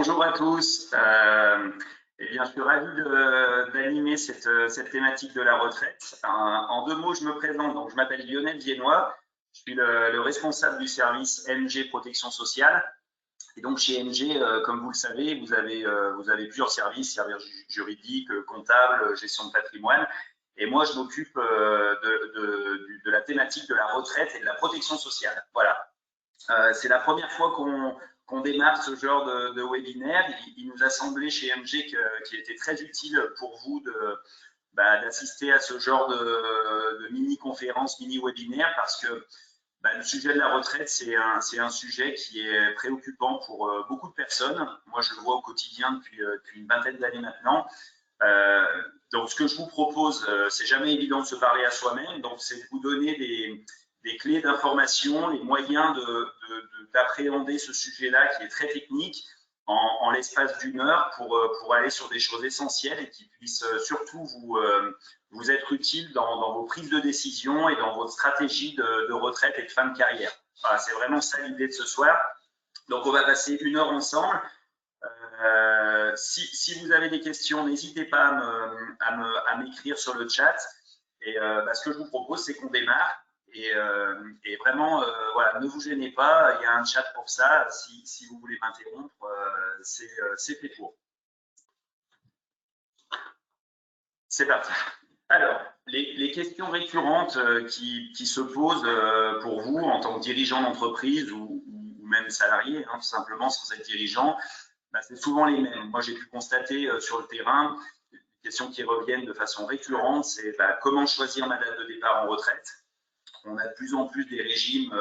Bonjour à tous. Eh bien, je suis ravi d'animer cette thématique de la retraite. En deux mots, je me présente. Donc, je m'appelle Lionel Viennois. Je suis le responsable du service MG Protection Sociale. Et donc, chez MG, comme vous le savez, vous avez plusieurs services juridiques, comptables, gestion de patrimoine. Et moi, je m'occupe de la thématique de la retraite et de la protection sociale. Voilà. C'est la première fois qu'on démarre ce genre de webinaire. Il nous a semblé chez MG qu'il était très utile pour vous d'assister à ce genre de mini-conférence, mini-webinaire, parce que le sujet de la retraite, c'est un sujet qui est préoccupant pour beaucoup de personnes. Moi, je le vois au quotidien depuis une vingtaine d'années maintenant. Donc, ce que je vous propose, c'est jamais évident de se parler à soi-même, donc c'est de vous donner des clés d'information, les moyens d'appréhender ce sujet-là qui est très technique en l'espace d'une heure pour aller sur des choses essentielles et qui puissent surtout vous être utiles dans vos prises de décision et dans votre stratégie de retraite et de fin de carrière. Voilà, c'est vraiment ça l'idée de ce soir. Donc, on va passer une heure ensemble. Si vous avez des questions, n'hésitez pas à m'écrire sur le chat. Et ce que je vous propose, c'est qu'on démarre. Et vraiment, voilà, ne vous gênez pas, il y a un chat pour ça. Si vous voulez m'interrompre, c'est fait pour. C'est parti. Alors, les questions récurrentes qui se posent pour vous en tant que dirigeant d'entreprise ou même salarié, tout simplement sans être dirigeant, c'est souvent les mêmes. Moi, j'ai pu constater sur le terrain, les questions qui reviennent de façon récurrente, c'est comment choisir ma date de départ en retraite. On a de plus en plus des régimes,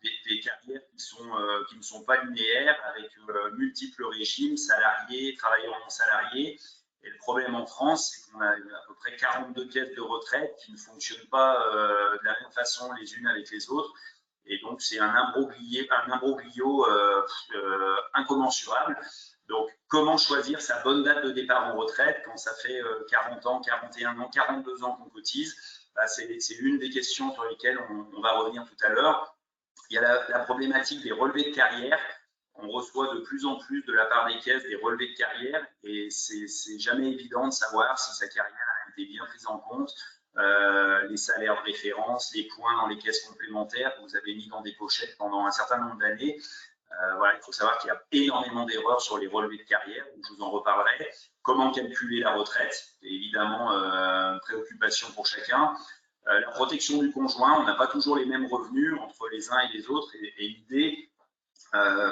des carrières qui ne sont pas linéaires, avec multiples régimes, salariés, travailleurs non salariés. Et le problème en France, c'est qu'on a à peu près 42 caisses de retraite qui ne fonctionnent pas de la même façon les unes avec les autres. Et donc, c'est un imbroglio incommensurable. Donc, comment choisir sa bonne date de départ en retraite quand ça fait 40 ans, 41 ans, 42 ans qu'on cotise? C'est l'une des questions sur lesquelles on va revenir tout à l'heure. Il y a la problématique des relevés de carrière. On reçoit de plus en plus de la part des caisses des relevés de carrière et c'est jamais évident de savoir si sa carrière a été bien prise en compte. Les salaires de référence, les points dans les caisses complémentaires que vous avez mis dans des pochettes pendant un certain nombre d'années. Voilà, il faut savoir qu'il y a énormément d'erreurs sur les relevés de carrière, je vous en reparlerai. Comment calculer la retraite, c'est évidemment une préoccupation pour chacun. La protection du conjoint, on n'a pas toujours les mêmes revenus entre les uns et les autres, et l'idée,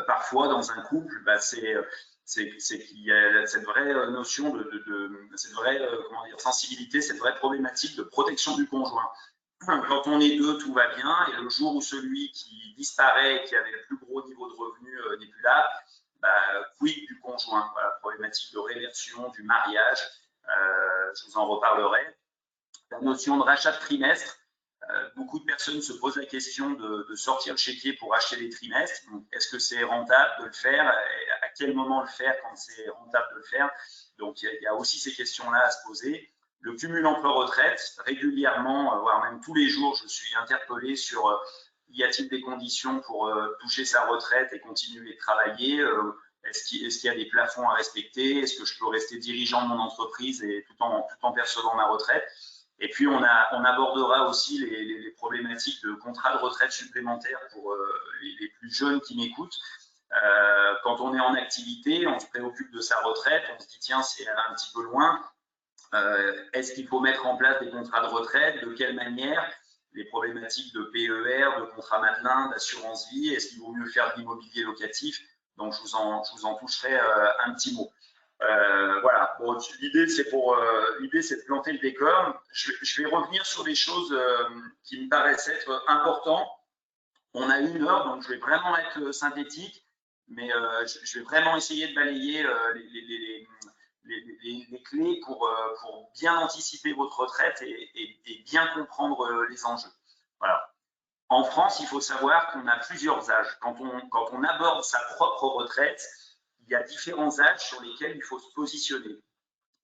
parfois dans un couple, c'est qu'il y a cette vraie notion cette vraie sensibilité, cette vraie problématique de protection du conjoint. Quand on est deux, tout va bien, et le jour où celui qui disparaît, qui avait le plus gros niveau de revenu n'est plus là, quid du conjoint? Voilà, problématique de réversion du mariage, je vous en reparlerai. La notion de rachat de trimestre, beaucoup de personnes se posent la question de sortir le chéquier pour acheter des trimestres. Est-ce que c'est rentable de le faire? À quel moment le faire quand c'est rentable de le faire? Donc, il y a aussi ces questions-là à se poser. Le cumul emploi-retraite, régulièrement, voire même tous les jours, je suis interpellé sur y a-t-il des conditions pour toucher sa retraite et continuer de travailler? Est-ce qu'il y a des plafonds à respecter? Est-ce que je peux rester dirigeant de mon entreprise et tout en percevant ma retraite? Et puis, on abordera aussi les problématiques de contrat de retraite supplémentaire pour les plus jeunes qui m'écoutent. Quand on est en activité, on se préoccupe de sa retraite, on se dit tiens, c'est un petit peu loin. Est-ce qu'il faut mettre en place des contrats de retraite? De quelle manière? Les problématiques de PER, de contrat Madelin, d'assurance vie, est-ce qu'il vaut mieux faire de l'immobilier locatif? Donc, je vous en toucherai un petit mot. Voilà, bon, l'idée c'est de planter le décor. Je vais revenir sur des choses qui me paraissent être importantes. On a une heure, donc je vais vraiment être synthétique, mais je vais vraiment essayer de balayer les clés pour bien anticiper votre retraite et bien comprendre les enjeux. Voilà. En France, il faut savoir qu'on a plusieurs âges. Quand on aborde sa propre retraite, il y a différents âges sur lesquels il faut se positionner.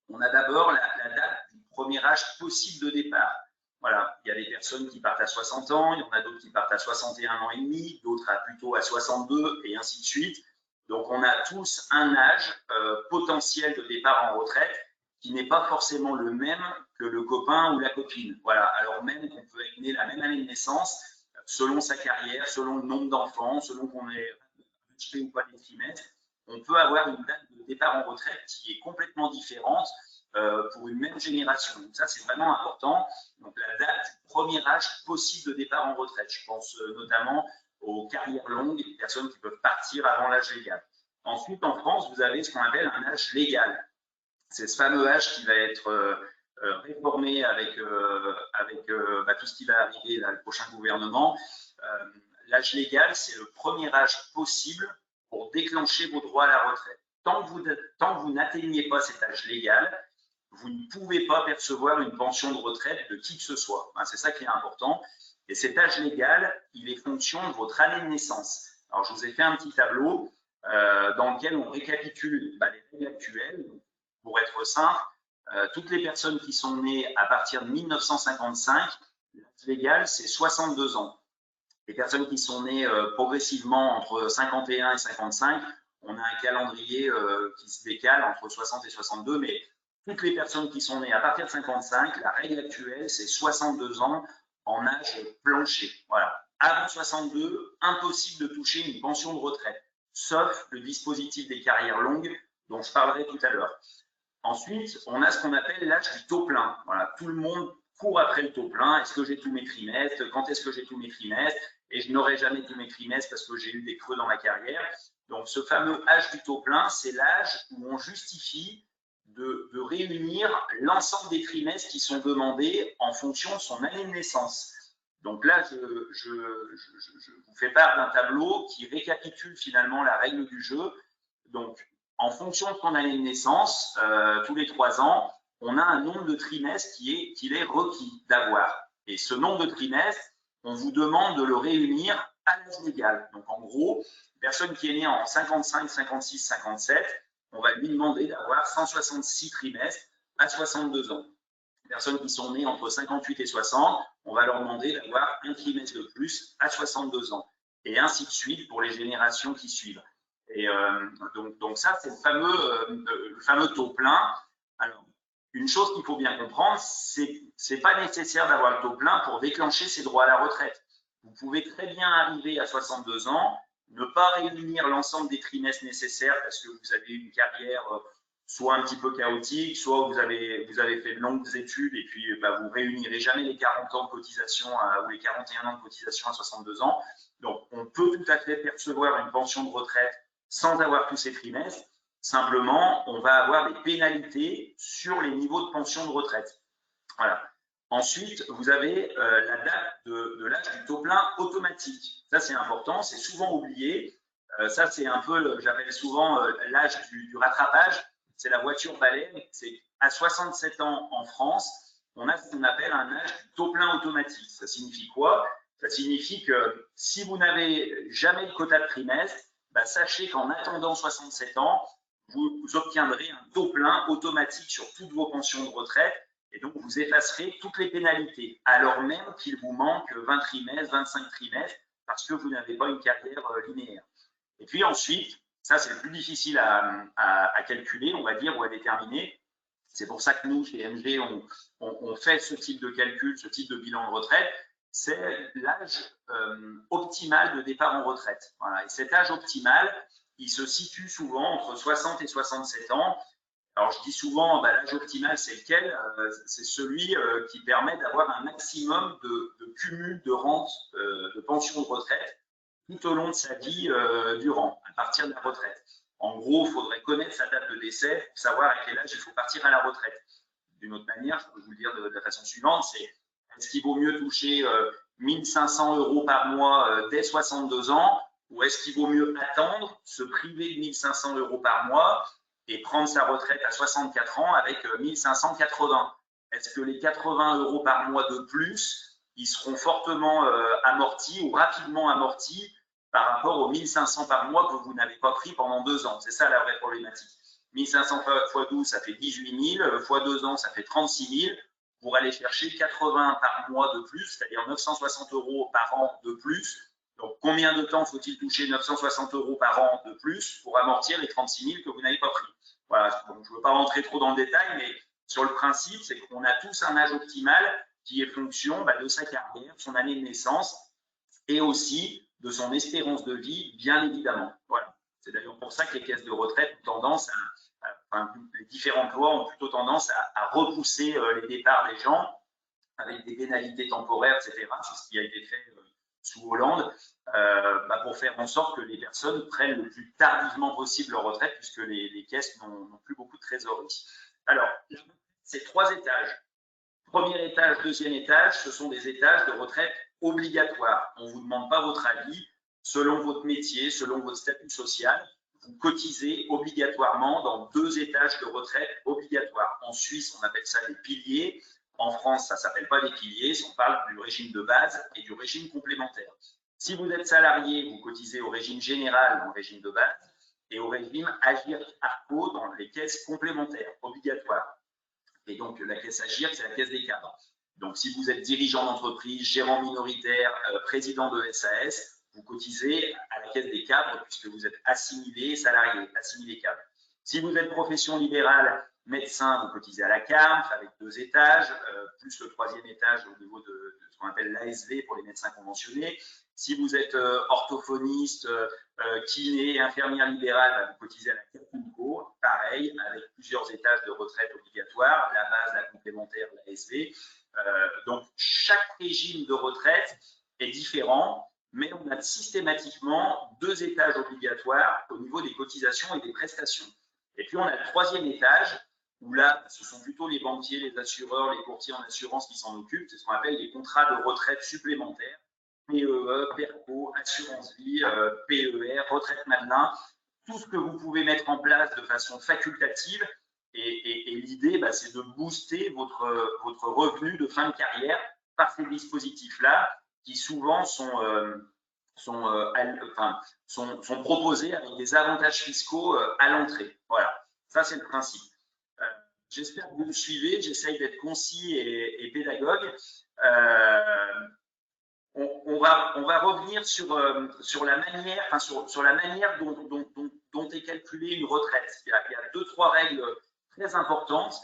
On a d'abord la date du premier âge possible de départ. Voilà, il y a des personnes qui partent à 60 ans, il y en a d'autres qui partent à 61 ans et demi, d'autres plutôt à 62 et ainsi de suite. Donc, on a tous un âge potentiel de départ en retraite qui n'est pas forcément le même que le copain ou la copine. Voilà, alors même qu'on peut être né la même année de naissance, selon sa carrière, selon le nombre d'enfants, selon qu'on est acheté ou pas des trimestres, on peut avoir une date de départ en retraite qui est complètement différente pour une même génération. Donc ça, c'est vraiment important. Donc la date du premier âge possible de départ en retraite. Je pense notamment aux carrières longues, les personnes qui peuvent partir avant l'âge légal. Ensuite, en France, vous avez ce qu'on appelle un âge légal. C'est ce fameux âge qui va être réformé avec tout ce qui va arriver là, le prochain gouvernement. L'âge légal, c'est le premier âge possible pour déclencher vos droits à la retraite. Tant que vous n'atteignez pas cet âge légal, vous ne pouvez pas percevoir une pension de retraite de qui que ce soit. C'est ça qui est important. Et cet âge légal, il est fonction de votre année de naissance. Alors, je vous ai fait un petit tableau dans lequel on récapitule les règles actuelles. Pour être simple, toutes les personnes qui sont nées à partir de 1955, l'âge légal, c'est 62 ans. Les personnes qui sont nées progressivement entre 51 et 55, on a un calendrier qui se décale entre 60 et 62, mais toutes les personnes qui sont nées à partir de 55, la règle actuelle, c'est 62 ans en âge plancher. Voilà. Avant 62, impossible de toucher une pension de retraite, sauf le dispositif des carrières longues dont je parlerai tout à l'heure. Ensuite, on a ce qu'on appelle l'âge du taux plein. Voilà, tout le monde court après le taux plein. Est-ce que j'ai tous mes trimestres? Quand est-ce que j'ai tous mes trimestres? Et je n'aurai jamais tous mes trimestres parce que j'ai eu des creux dans ma carrière. Donc, ce fameux âge du taux plein, c'est l'âge où on justifie de réunir l'ensemble des trimestres qui sont demandés en fonction de son année de naissance. Donc là, je vous fais part d'un tableau qui récapitule finalement la règle du jeu. Donc, en fonction de ton année de naissance, tous les 3 ans, on a un nombre de trimestres qu'il est requis d'avoir. Et ce nombre de trimestres, on vous demande de le réunir à l'âge légal. Donc en gros, une personne qui est née en 55, 56, 57, on va lui demander d'avoir 166 trimestres à 62 ans. Les personnes qui sont nées entre 58 et 60, on va leur demander d'avoir un trimestre de plus à 62 ans. Et ainsi de suite pour les générations qui suivent. Et donc ça, c'est le fameux taux plein. Alors, une chose qu'il faut bien comprendre, c'est pas nécessaire d'avoir le taux plein pour déclencher ses droits à la retraite. Vous pouvez très bien arriver à 62 ans, ne pas réunir l'ensemble des trimestres nécessaires parce que vous avez une carrière soit un petit peu chaotique, soit vous avez fait de longues études et puis vous réunirez jamais les 40 ans de cotisation ou les 41 ans de cotisation à 62 ans. Donc, on peut tout à fait percevoir une pension de retraite sans avoir tous ces trimestres. Simplement, on va avoir des pénalités sur les niveaux de pension de retraite. Voilà. Ensuite, vous avez la date de l'âge du taux plein automatique. Ça, c'est important, c'est souvent oublié. Ça, c'est un peu, j'appelle souvent l'âge du rattrapage. C'est la voiture baleine. C'est à 67 ans en France, on a ce qu'on appelle un âge du taux plein automatique. Ça signifie quoi? Ça signifie que si vous n'avez jamais de quota de trimestre, sachez qu'en attendant 67 ans, vous obtiendrez un taux plein automatique sur toutes vos pensions de retraite et donc vous effacerez toutes les pénalités, alors même qu'il vous manque 20 trimestres, 25 trimestres, parce que vous n'avez pas une carrière linéaire. Et puis ensuite, ça c'est le plus difficile à calculer, on va dire, ou à déterminer. C'est pour ça que nous, chez MG, on fait ce type de calcul, ce type de bilan de retraite. C'est l'âge optimal de départ en retraite. Voilà. Et cet âge optimal, il se situe souvent entre 60 et 67 ans. Alors, je dis souvent, l'âge optimal, c'est lequel? C'est celui qui permet d'avoir un maximum de cumul de rente, de pension de retraite tout au long de sa vie durant, à partir de la retraite. En gros, il faudrait connaître sa date de décès pour savoir à quel âge il faut partir à la retraite. D'une autre manière, je peux vous le dire de la façon suivante, c'est est-ce qu'il vaut mieux toucher 1 500 € par mois dès 62 ans ou est-ce qu'il vaut mieux attendre, se priver de 1 500 € par mois et prendre sa retraite à 64 ans avec 1 580? Est-ce que les 80 € par mois de plus, ils seront fortement amortis ou rapidement amortis par rapport aux 1 500 par mois que vous n'avez pas pris pendant 2 ans? C'est ça la vraie problématique. 1 500 x 12, ça fait 18 000, x 2 ans, ça fait 36 000. Pour aller chercher 80 par mois de plus, c'est-à-dire 960 € par an de plus. Donc, combien de temps faut-il toucher 960 € par an de plus pour amortir les 36 000 que vous n'avez pas pris? Voilà, donc je ne veux pas rentrer trop dans le détail, mais sur le principe, c'est qu'on a tous un âge optimal qui est fonction de sa carrière, son année de naissance et aussi de son espérance de vie, bien évidemment. Voilà. C'est d'ailleurs pour ça que les caisses de retraite ont tendance les différentes lois ont plutôt tendance à repousser les départs des gens avec des pénalités temporaires, etc. C'est ce qui a été fait sous Hollande, pour faire en sorte que les personnes prennent le plus tardivement possible leur retraite, puisque les caisses n'ont plus beaucoup de trésorerie. Alors, c'est 3 étages. Premier étage, deuxième étage, ce sont des étages de retraite obligatoires. On ne vous demande pas votre avis. Selon votre métier, selon votre statut social, vous cotisez obligatoirement dans 2 étages de retraite obligatoires. En Suisse, on appelle ça des piliers. En France, ça ne s'appelle pas des piliers. On parle du régime de base et du régime complémentaire. Si vous êtes salarié, vous cotisez au régime général, dans le régime de base, et au régime Agir-Arco, dans les caisses complémentaires obligatoires. Et donc, la caisse Agir, c'est la caisse des cadres. Donc, si vous êtes dirigeant d'entreprise, gérant minoritaire, président de SAS, vous cotisez à la caisse des cadres puisque vous êtes assimilé salarié, assimilé cadre. Si vous êtes profession libérale, médecin, vous cotisez à la CAMF avec 2 étages, plus le 3e étage au niveau de ce qu'on appelle l'ASV pour les médecins conventionnés. Si vous êtes orthophoniste, kiné, infirmière libérale, vous cotisez à la CAPULCO, pareil, avec plusieurs étages de retraite obligatoires, la base, la complémentaire, l'ASV. Donc, chaque régime de retraite est différent, mais on a systématiquement 2 étages obligatoires au niveau des cotisations et des prestations. Et puis, on a le 3e étage, où là, ce sont plutôt les banquiers, les assureurs, les courtiers en assurance qui s'en occupent. C'est ce qu'on appelle les contrats de retraite supplémentaires. PEE, PERCO, assurance vie, PER, retraite Madelin, tout ce que vous pouvez mettre en place de façon facultative. Et l'idée, c'est de booster votre revenu de fin de carrière par ces dispositifs-là qui souvent sont proposés avec des avantages fiscaux à l'entrée. Voilà, ça c'est le principe. J'espère que vous me suivez, j'essaye d'être concis et pédagogue. On va revenir sur la manière, sur la manière dont est calculée une retraite. Il y a 2-3 règles très importantes,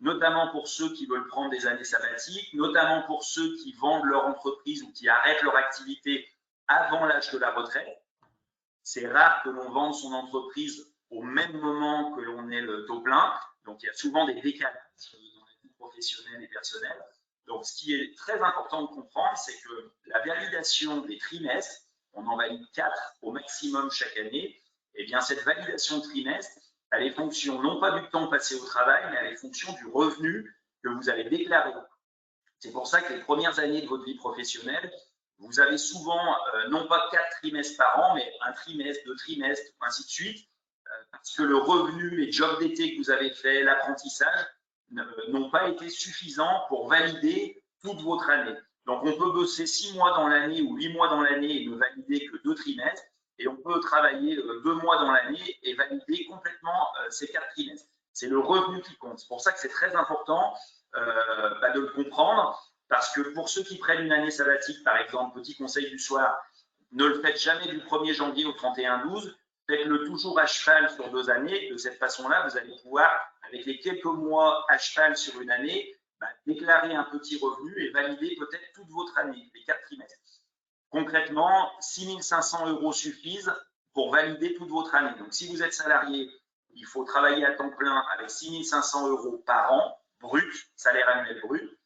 notamment pour ceux qui veulent prendre des années sabbatiques, notamment pour ceux qui vendent leur entreprise ou qui arrêtent leur activité avant l'âge de la retraite. C'est rare que l'on vende son entreprise au même moment que l'on ait le taux plein. Donc, il y a souvent des décalages dans la vie professionnelle et personnelle. Donc, ce qui est très important de comprendre, c'est que la validation des trimestres, on en valide 4 au maximum chaque année, et bien cette validation de trimestre, elle est fonction non pas du temps passé au travail, mais elle est fonction du revenu que vous allez déclarer. C'est pour ça que les premières années de votre vie professionnelle, vous avez souvent non pas 4 trimestres par an, mais un trimestre, 2 trimestres, ainsi de suite, parce que le revenu, les jobs d'été que vous avez fait, l'apprentissage, n'ont pas été suffisants pour valider toute votre année. Donc, on peut bosser 6 mois dans l'année ou 8 mois dans l'année et ne valider que 2 trimestres. Et on peut travailler 2 mois dans l'année et valider complètement ces 4 trimestres. C'est le revenu qui compte. C'est pour ça que c'est très important de le comprendre. Parce que pour ceux qui prennent une année sabbatique, par exemple, petit conseil du soir, ne le faites jamais du 1er janvier au 31/12. Faites-le toujours à cheval sur 2 années. De cette façon-là, vous allez pouvoir, avec les quelques mois à cheval sur une année, déclarer un petit revenu et valider peut-être toute votre année, les 4 trimestres. Concrètement, 6 500 € suffisent pour valider toute votre année. Donc, si vous êtes salarié, il faut travailler à temps plein avec 6 500 € par an, brut, salaire annuel brut.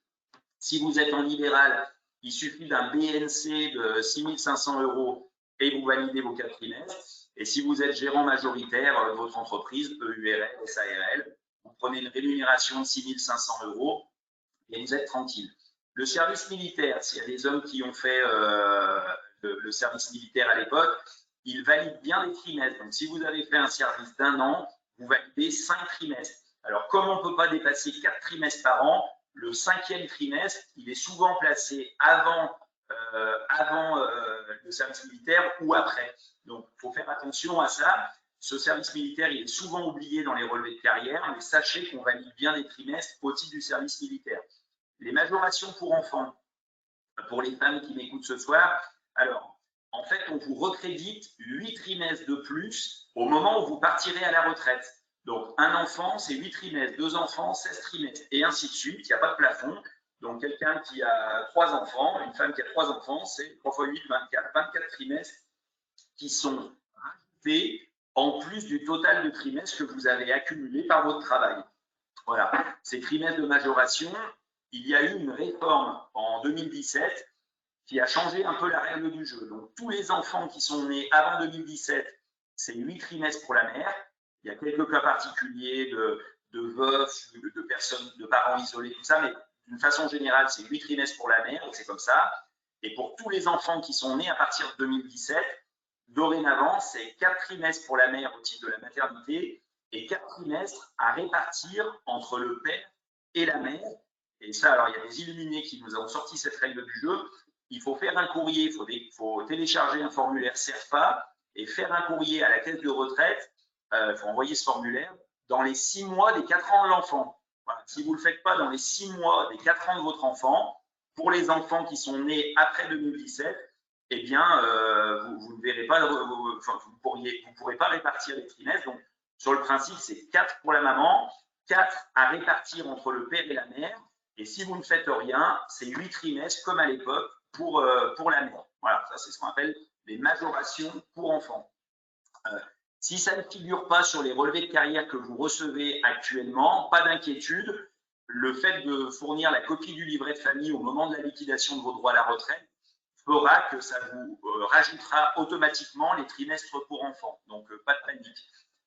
Si vous êtes en libéral, il suffit d'un BNC de 6 500 € et vous validez vos 4 trimestres. Et si vous êtes gérant majoritaire de votre entreprise, EURL, SARL, vous prenez une rémunération de 6 500 € et vous êtes tranquille. Le service militaire, s'il y a des hommes qui ont fait le service militaire à l'époque, ils valident bien les trimestres. Donc, si vous avez fait un service d'1 an, vous validez 5 trimestres. Alors, comme on ne peut pas dépasser 4 trimestres par an, le 5e trimestre, il est souvent placé avant le service militaire ou après. Donc, il faut faire attention à ça. Ce service militaire, il est souvent oublié dans les relevés de carrière, mais sachez qu'on valide bien les trimestres au titre du service militaire. Les majorations pour enfants, pour les femmes qui m'écoutent ce soir, alors, en fait, on vous recrédite 8 trimestres de plus au moment où vous partirez à la retraite. Donc, un enfant, c'est 8 trimestres, 2 enfants, 16 trimestres, et ainsi de suite. Il n'y a pas de plafond. Donc, quelqu'un qui a 3 enfants, une femme qui a 3 enfants, c'est 3 fois 8, 24, 24 trimestres qui sont rajoutés en plus du total de trimestres que vous avez accumulé par votre travail. Voilà. Ces trimestres de majoration, il y a eu une réforme en 2017 qui a changé un peu la règle du jeu. Donc, tous les enfants qui sont nés avant 2017, c'est 8 trimestres pour la mère. Il y a quelques cas particuliers de veufs, de personnes, de parents isolés, tout ça, mais d'une façon générale, c'est 8 trimestres pour la mère, et c'est comme ça. Et pour tous les enfants qui sont nés à partir de 2017, dorénavant, c'est 4 trimestres pour la mère au titre de la maternité et 4 trimestres à répartir entre le père et la mère. Et ça, alors, il y a des illuminés qui nous ont sorti cette règle du jeu. Il faut faire un courrier, il faut télécharger un formulaire CERFA et faire un courrier à la caisse de retraite. Il faut envoyer ce formulaire dans les 6 mois des 4 ans de l'enfant. Voilà. Si vous ne le faites pas dans les 6 mois des 4 ans de votre enfant, pour les enfants qui sont nés après 2017, eh bien, vous ne verrez pas, vous ne pourrez pas répartir les trimestres. Donc, sur le principe, c'est 4 pour la maman, 4 à répartir entre le père et la mère. Et si vous ne faites rien, c'est 8 trimestres comme à l'époque pour la mère. Voilà, ça c'est ce qu'on appelle les majorations pour enfants. Si ça ne figure pas sur les relevés de carrière que vous recevez actuellement, pas d'inquiétude. Le fait de fournir la copie du livret de famille au moment de la liquidation de vos droits à la retraite fera que ça vous rajoutera automatiquement les trimestres pour enfants. Donc, pas de panique.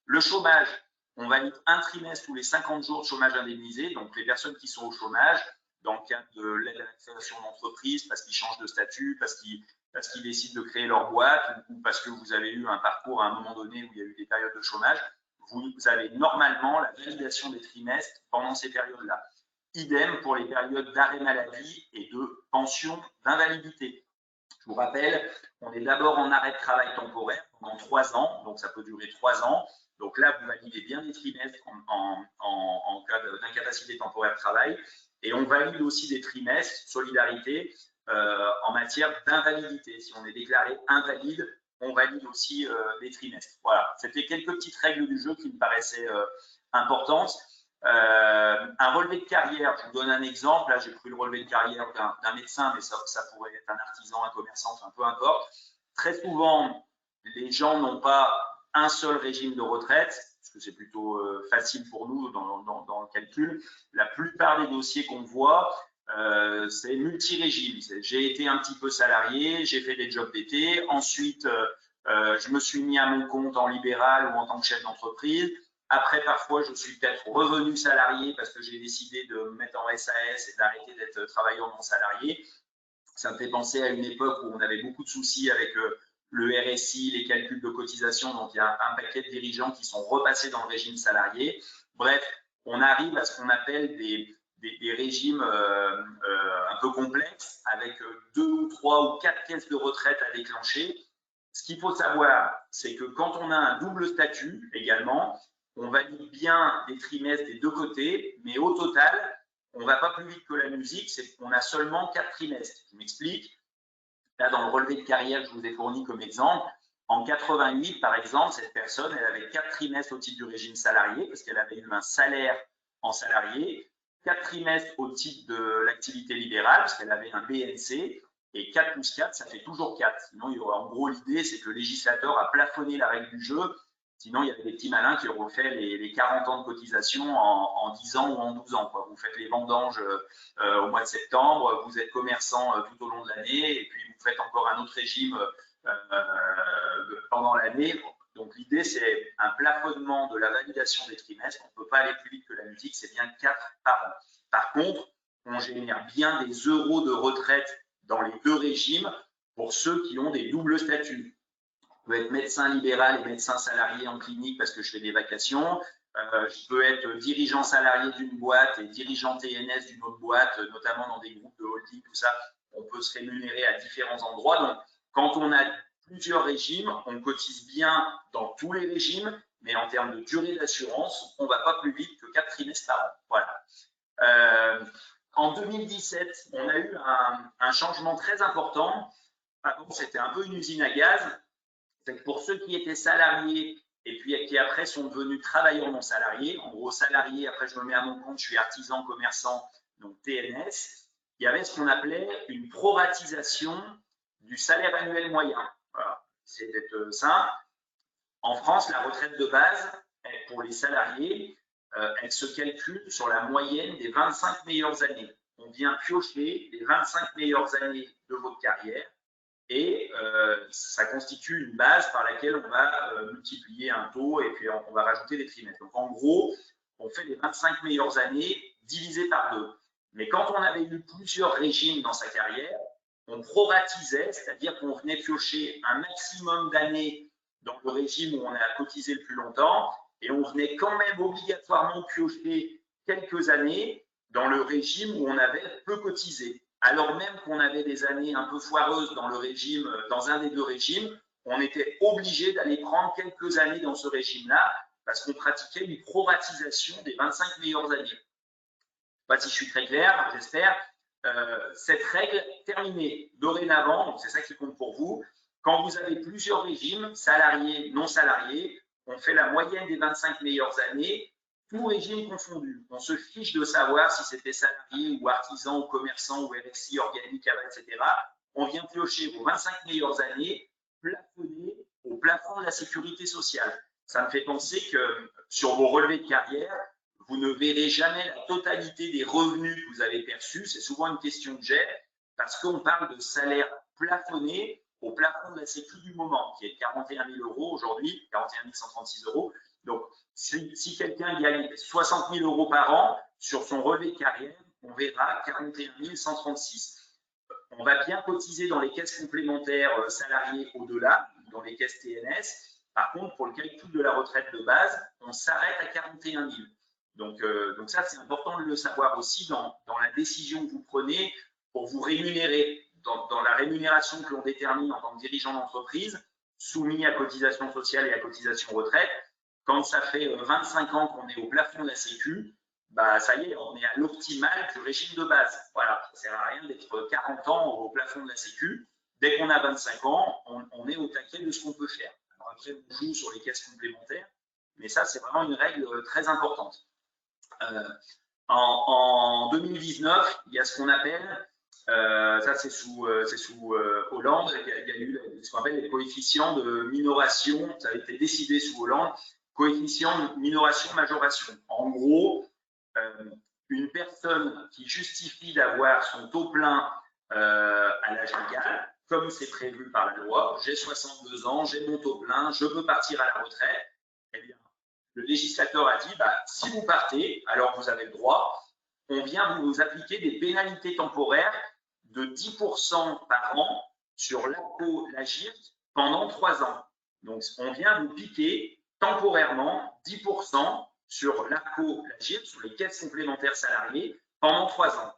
Le chômage, on valide un trimestre tous les 50 jours de chômage indemnisé. Donc, les personnes qui sont au chômage, dans le cadre de l'aide à la création d'entreprise, parce qu'ils changent de statut, parce qu'ils décident de créer leur boîte ou parce que vous avez eu un parcours à un moment donné où il y a eu des périodes de chômage, vous avez normalement la validation des trimestres pendant ces périodes-là. Idem pour les périodes d'arrêt maladie et de pension d'invalidité. Je vous rappelle, on est d'abord en arrêt de travail temporaire pendant 3 ans, donc ça peut durer 3 ans. Donc là, vous validez bien les trimestres en cas d'incapacité temporaire de travail. Et on valide aussi des trimestres, solidarité, en matière d'invalidité. Si on est déclaré invalide, on valide aussi des trimestres. Voilà, c'était quelques petites règles du jeu qui me paraissaient importantes. Un relevé de carrière, je vous donne un exemple. Là, j'ai pris le relevé de carrière d'un médecin, mais ça pourrait être un artisan, un commerçant, enfin peu importe. Très souvent, les gens n'ont pas un seul régime de retraite, parce que c'est plutôt facile pour nous dans le calcul. La plupart des dossiers qu'on voit, c'est multi-régime. J'ai été un petit peu salarié, j'ai fait des jobs d'été, ensuite je me suis mis à mon compte en libéral ou en tant que chef d'entreprise. Après, parfois, je suis peut-être revenu salarié parce que j'ai décidé de me mettre en SAS et d'arrêter d'être travailleur non salarié. Ça me fait penser à une époque où on avait beaucoup de soucis avec le RSI, les calculs de cotisation. Donc, il y a un paquet de dirigeants qui sont repassés dans le régime salarié. Bref, on arrive à ce qu'on appelle des régimes un peu complexes avec 2 ou 3 ou 4 caisses de retraite à déclencher. Ce qu'il faut savoir, c'est que quand on a un double statut également, on valide bien des trimestres des deux côtés, mais au total, on ne va pas plus vite que la musique, c'est qu'on a seulement 4 trimestres. Je m'explique. Là, dans le relevé de carrière que je vous ai fourni comme exemple, en 88, par exemple, cette personne, elle avait 4 trimestres au titre du régime salarié, parce qu'elle avait eu un salaire en salarié, 4 trimestres au titre de l'activité libérale, parce qu'elle avait un BNC, et 4 plus 4, ça fait toujours 4. Sinon, en gros, l'idée, c'est que le législateur a plafonné la règle du jeu. Sinon, il y avait des petits malins qui auront fait les 40 ans de cotisation en 10 ans ou en 12 ans. Quoi. Vous faites les vendanges au mois de septembre, vous êtes commerçant tout au long de l'année, et puis vous faites encore un autre régime pendant l'année. Donc, l'idée, c'est un plafonnement de la validation des trimestres. On ne peut pas aller plus vite que la musique, c'est bien 4 par an. Par contre, on génère bien des euros de retraite dans les deux régimes pour ceux qui ont des doubles statuts. Je peux être médecin libéral et médecin salarié en clinique parce que je fais des vacations. Je peux être dirigeant salarié d'une boîte et dirigeant TNS d'une autre boîte, notamment dans des groupes de holding, tout ça. On peut se rémunérer à différents endroits. Donc, quand on a plusieurs régimes, on cotise bien dans tous les régimes, mais en termes de durée d'assurance, on ne va pas plus vite que 4 trimestres par an. Voilà. En 2017, on a eu un changement très important. avant, c'était un peu une usine à gaz. C'est que pour ceux qui étaient salariés et puis qui après sont devenus travailleurs non salariés, en gros salariés, après je me mets à mon compte, je suis artisan, commerçant, donc TNS, il y avait ce qu'on appelait une proratisation du salaire annuel moyen. Voilà, c'est d'être simple. En France, la retraite de base, pour les salariés, elle se calcule sur la moyenne des 25 meilleures années. On vient piocher les 25 meilleures années de votre carrière et ça constitue une base par laquelle on va multiplier un taux et puis on va rajouter des trimestres. Donc en gros, on fait les 25 meilleures années divisées par 2. Mais quand on avait eu plusieurs régimes dans sa carrière, on proratisait, c'est-à-dire qu'on venait piocher un maximum d'années dans le régime où on a cotisé le plus longtemps et on venait quand même obligatoirement piocher quelques années dans le régime où on avait peu cotisé. Alors même qu'on avait des années un peu foireuses dans le régime, dans un des deux régimes, on était obligé d'aller prendre quelques années dans ce régime-là parce qu'on pratiquait une proratisation des 25 meilleures années. Je ne sais pas si je suis très clair, j'espère. Cette règle est terminée dorénavant, c'est ça qui compte pour vous. Quand vous avez plusieurs régimes, salariés, non salariés, on fait la moyenne des 25 meilleures années, tout régime confondu. On se fiche de savoir si c'était salarié ou artisan ou commerçant ou RSI, organique, etc. On vient piocher vos 25 meilleures années plafonnées au plafond de la sécurité sociale. Ça me fait penser que sur vos relevés de carrière, vous ne verrez jamais la totalité des revenus que vous avez perçus. C'est souvent une question de jet parce qu'on parle de salaire plafonné au plafond de la sécu du moment, qui est 41 000 € aujourd'hui, 41 136 €. Donc, si quelqu'un gagne 60 000 € par an sur son relevé de carrière, on verra 41 136. On va bien cotiser dans les caisses complémentaires salariées au-delà, dans les caisses TNS. Par contre, pour le calcul de la retraite de base, on s'arrête à 41 000. Donc ça, c'est important de le savoir aussi dans la décision que vous prenez pour vous rémunérer. Dans la rémunération que l'on détermine en tant que dirigeant d'entreprise, soumis à cotisation sociale et à cotisation retraite, quand ça fait 25 ans qu'on est au plafond de la Sécu, bah ça y est, on est à l'optimal du régime de base. Voilà, ça ne sert à rien d'être 40 ans au plafond de la Sécu. Dès qu'on a 25 ans, on est au taquet de ce qu'on peut faire. Alors après, on joue sur les caisses complémentaires, mais ça, c'est vraiment une règle très importante. En 2019, il y a ce qu'on appelle, ça c'est sous Hollande, il y a eu ce qu'on appelle les coefficients de minoration, ça a été décidé sous Hollande, coefficient de minoration-majoration. En gros, une personne qui justifie d'avoir son taux plein à l'âge légal, comme c'est prévu par la loi, j'ai 62 ans, j'ai mon taux plein, je peux partir à la retraite, eh bien, le législateur a dit, bah, si vous partez, alors vous avez le droit, on vient vous appliquer des pénalités temporaires de 10% par an sur l'APO, l'AGIRC pendant 3 ans. Donc, on vient vous piquer temporairement 10% sur l'APO, l'AGIRC, sur les caisses complémentaires salariées pendant 3 ans.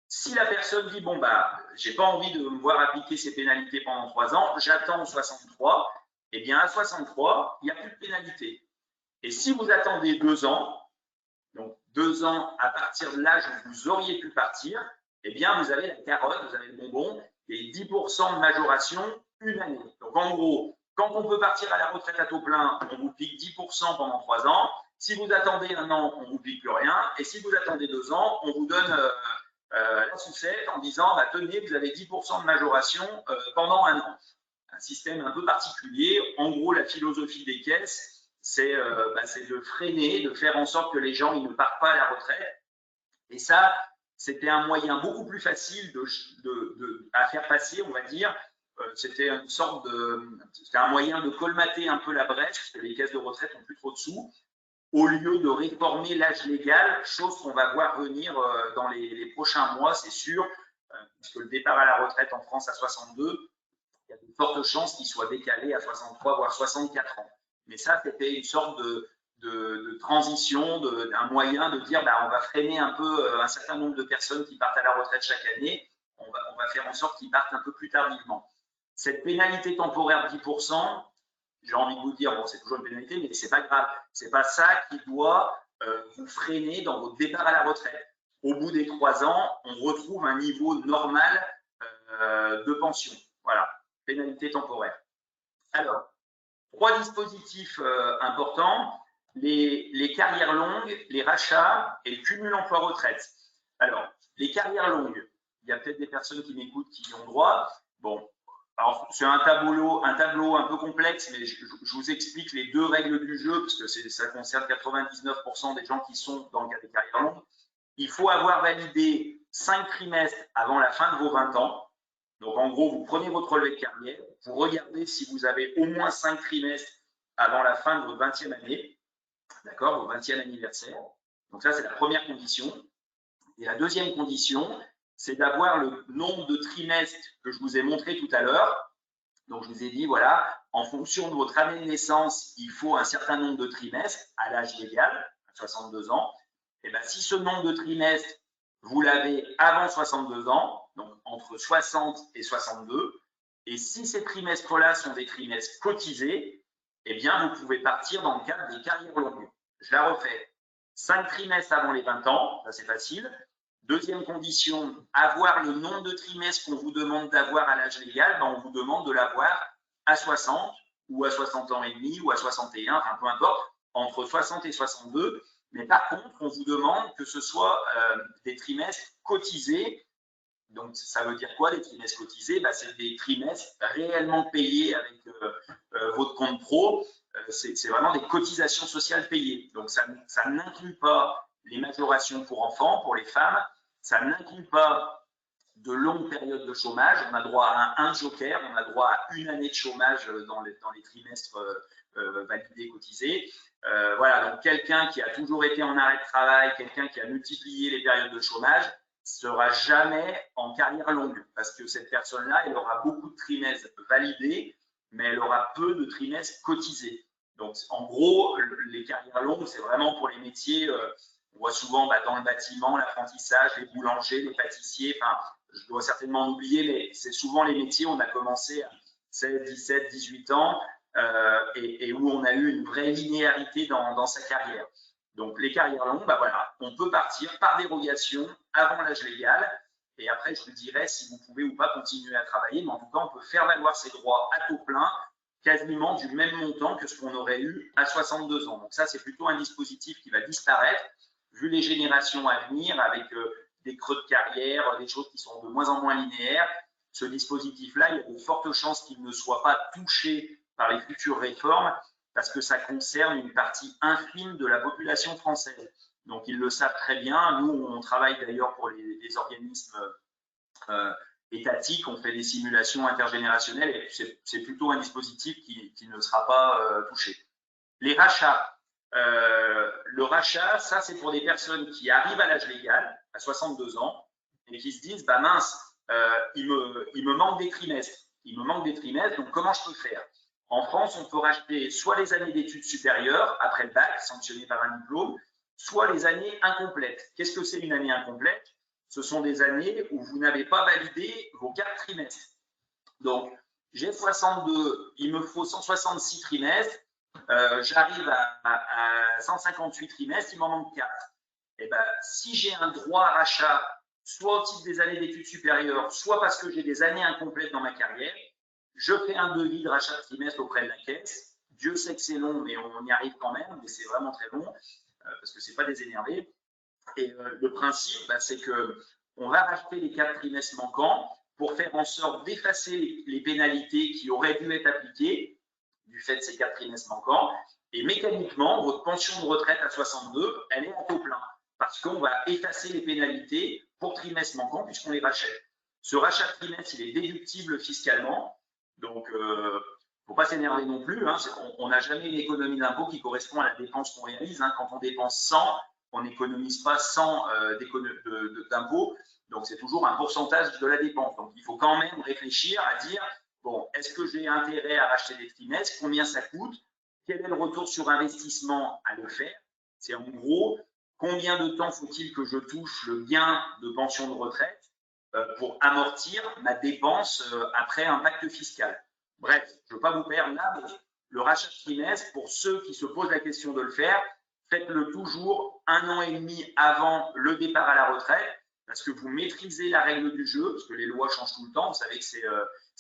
Si la personne dit, bon, bah, j'ai pas envie de me voir appliquer ces pénalités pendant 3 ans, j'attends 63, eh bien, à 63, il n'y a plus de pénalité. Et si vous attendez 2 ans, donc 2 ans à partir de l'âge où vous auriez pu partir, eh bien, vous avez la carotte, vous avez le bonbon et 10% de majoration une année. Donc, en gros, quand on peut partir à la retraite à taux plein, on vous pique 10% pendant 3 ans. Si vous attendez 1 an, on ne vous pique plus rien. Et si vous attendez 2 ans, on vous donne la sucette en disant, bah, tenez, vous avez 10% de majoration pendant 1 an. Un système un peu particulier. En gros, la philosophie des caisses, c'est de freiner, de faire en sorte que les gens ils ne partent pas à la retraite. Et ça, c'était un moyen beaucoup plus facile à faire passer, on va dire. C'était un moyen de colmater un peu la brèche, parce que les caisses de retraite n'ont plus trop de sous, au lieu de réformer l'âge légal, chose qu'on va voir venir dans les prochains mois, c'est sûr, puisque le départ à la retraite en France à 62, il y a de fortes chances qu'il soit décalé à 63 voire 64 ans. Mais ça, c'était une sorte de transition, un moyen de dire bah, on va freiner un peu un certain nombre de personnes qui partent à la retraite chaque année, on va faire en sorte qu'ils partent un peu plus tardivement. Cette pénalité temporaire de 10%, j'ai envie de vous dire, bon, c'est toujours une pénalité, mais c'est pas grave. C'est pas ça qui doit vous freiner dans votre départ à la retraite. Au bout des 3 ans, on retrouve un niveau normal de pension. Voilà. pénalité temporaire. Alors, 3 dispositifs importants, les carrières longues, les rachats et le cumul emploi-retraite. Alors, les carrières longues, il y a peut-être des personnes qui m'écoutent qui y ont droit. Bon, alors c'est un tableau un peu complexe, mais je vous explique les 2 règles du jeu, parce que ça concerne 99% des gens qui sont dans le cas des carrières longues. Il faut avoir validé 5 trimestres avant la fin de vos 20 ans. Donc, en gros, vous prenez votre relevé de carrière, vous regardez si vous avez au moins 5 trimestres avant la fin de votre 20e année, d'accord, votre 20e anniversaire. Donc, ça, c'est la première condition. Et la deuxième condition, c'est d'avoir le nombre de trimestres que je vous ai montré tout à l'heure. Donc, je vous ai dit, voilà, en fonction de votre année de naissance, il faut un certain nombre de trimestres à l'âge légal, à 62 ans. Et bien, si ce nombre de trimestres, vous l'avez avant 62 ans, donc entre 60 et 62, et si ces trimestres-là sont des trimestres cotisés, eh bien, vous pouvez partir dans le cadre des carrières longues. Je la refais. 5 trimestres avant les 20 ans, ça c'est facile. Deuxième condition, avoir le nombre de trimestres qu'on vous demande d'avoir à l'âge légal, ben on vous demande de l'avoir à 60 ou à 60 ans et demi ou à 61, enfin peu importe, entre 60 et 62. Mais par contre, on vous demande que ce soit des trimestres cotisés. Donc, ça veut dire quoi, les trimestres cotisés? Ben, c'est des trimestres réellement payés avec votre compte pro. C'est vraiment des cotisations sociales payées. Donc, ça n'inclut pas les majorations pour enfants, pour les femmes. Ça n'inclut pas de longues périodes de chômage. On a droit à un joker, on a droit à 1 année de chômage dans les trimestres validés, cotisés. Voilà, donc quelqu'un qui a toujours été en arrêt de travail, quelqu'un qui a multiplié les périodes de chômage, sera jamais en carrière longue parce que cette personne-là, elle aura beaucoup de trimestres validés, mais elle aura peu de trimestres cotisés. Donc, en gros, les carrières longues, c'est vraiment pour les métiers, on voit souvent dans le bâtiment, l'apprentissage, les boulangers, les pâtissiers, enfin, je dois certainement en oublier, mais c'est souvent les métiers où on a commencé à 16, 17, 18 ans et où on a eu une vraie linéarité dans sa carrière. Donc, les carrières longues, ben voilà, on peut partir par dérogation avant l'âge légal. Et après, je vous dirai si vous pouvez ou pas continuer à travailler. Mais en tout cas, on peut faire valoir ses droits à taux plein, quasiment du même montant que ce qu'on aurait eu à 62 ans. Donc, ça, c'est plutôt un dispositif qui va disparaître, vu les générations à venir, avec des creux de carrière, des choses qui sont de moins en moins linéaires. Ce dispositif-là, il y a de fortes chances qu'il ne soit pas touché par les futures réformes, parce que ça concerne une partie infime de la population française. Donc, ils le savent très bien. Nous, on travaille d'ailleurs pour les organismes étatiques, on fait des simulations intergénérationnelles et c'est plutôt un dispositif qui ne sera pas touché. Les rachats. Le rachat, ça, c'est pour des personnes qui arrivent à l'âge légal, à 62 ans, et qui se disent, bah mince, il me manque des trimestres. Il me manque des trimestres, donc comment je peux faire? En France, on peut racheter soit les années d'études supérieures, après le bac, sanctionnées par un diplôme, soit les années incomplètes. Qu'est-ce que c'est une année incomplète? Ce sont des années où vous n'avez pas validé vos 4 trimestres. Donc, j'ai 62, il me faut 166 trimestres, j'arrive à 158 trimestres, il m'en manque 4. Et ben, si j'ai un droit à rachat, soit au titre des années d'études supérieures, soit parce que j'ai des années incomplètes dans ma carrière, je fais un devis de rachat de trimestre auprès de la caisse. Dieu sait que c'est long, mais on y arrive quand même, mais c'est vraiment très long, parce que ce n'est pas des énervés. Et le principe, bah, c'est qu'on va racheter les 4 trimestres manquants pour faire en sorte d'effacer les pénalités qui auraient dû être appliquées du fait de ces 4 trimestres manquants. Et mécaniquement, votre pension de retraite à 62, elle est à taux plein, parce qu'on va effacer les pénalités pour trimestres manquants puisqu'on les rachète. Ce rachat de trimestre, il est déductible fiscalement. Donc, il ne faut pas s'énerver non plus. Hein. On n'a jamais une économie d'impôt qui correspond à la dépense qu'on réalise. Hein. Quand on dépense 100, on n'économise pas 100 d'impôts. Donc, c'est toujours un pourcentage de la dépense. Donc, il faut quand même réfléchir à dire, bon, est-ce que j'ai intérêt à racheter des trimestres? Combien ça coûte? Quel est le retour sur investissement à le faire? C'est en gros, combien de temps faut-il que je touche le gain de pension de retraite pour amortir ma dépense après un pacte fiscal. Bref, je ne veux pas vous perdre là, mais le rachat de trimestre, pour ceux qui se posent la question de le faire, faites-le toujours 1 an et demi avant le départ à la retraite, parce que vous maîtrisez la règle du jeu, parce que les lois changent tout le temps. Vous savez que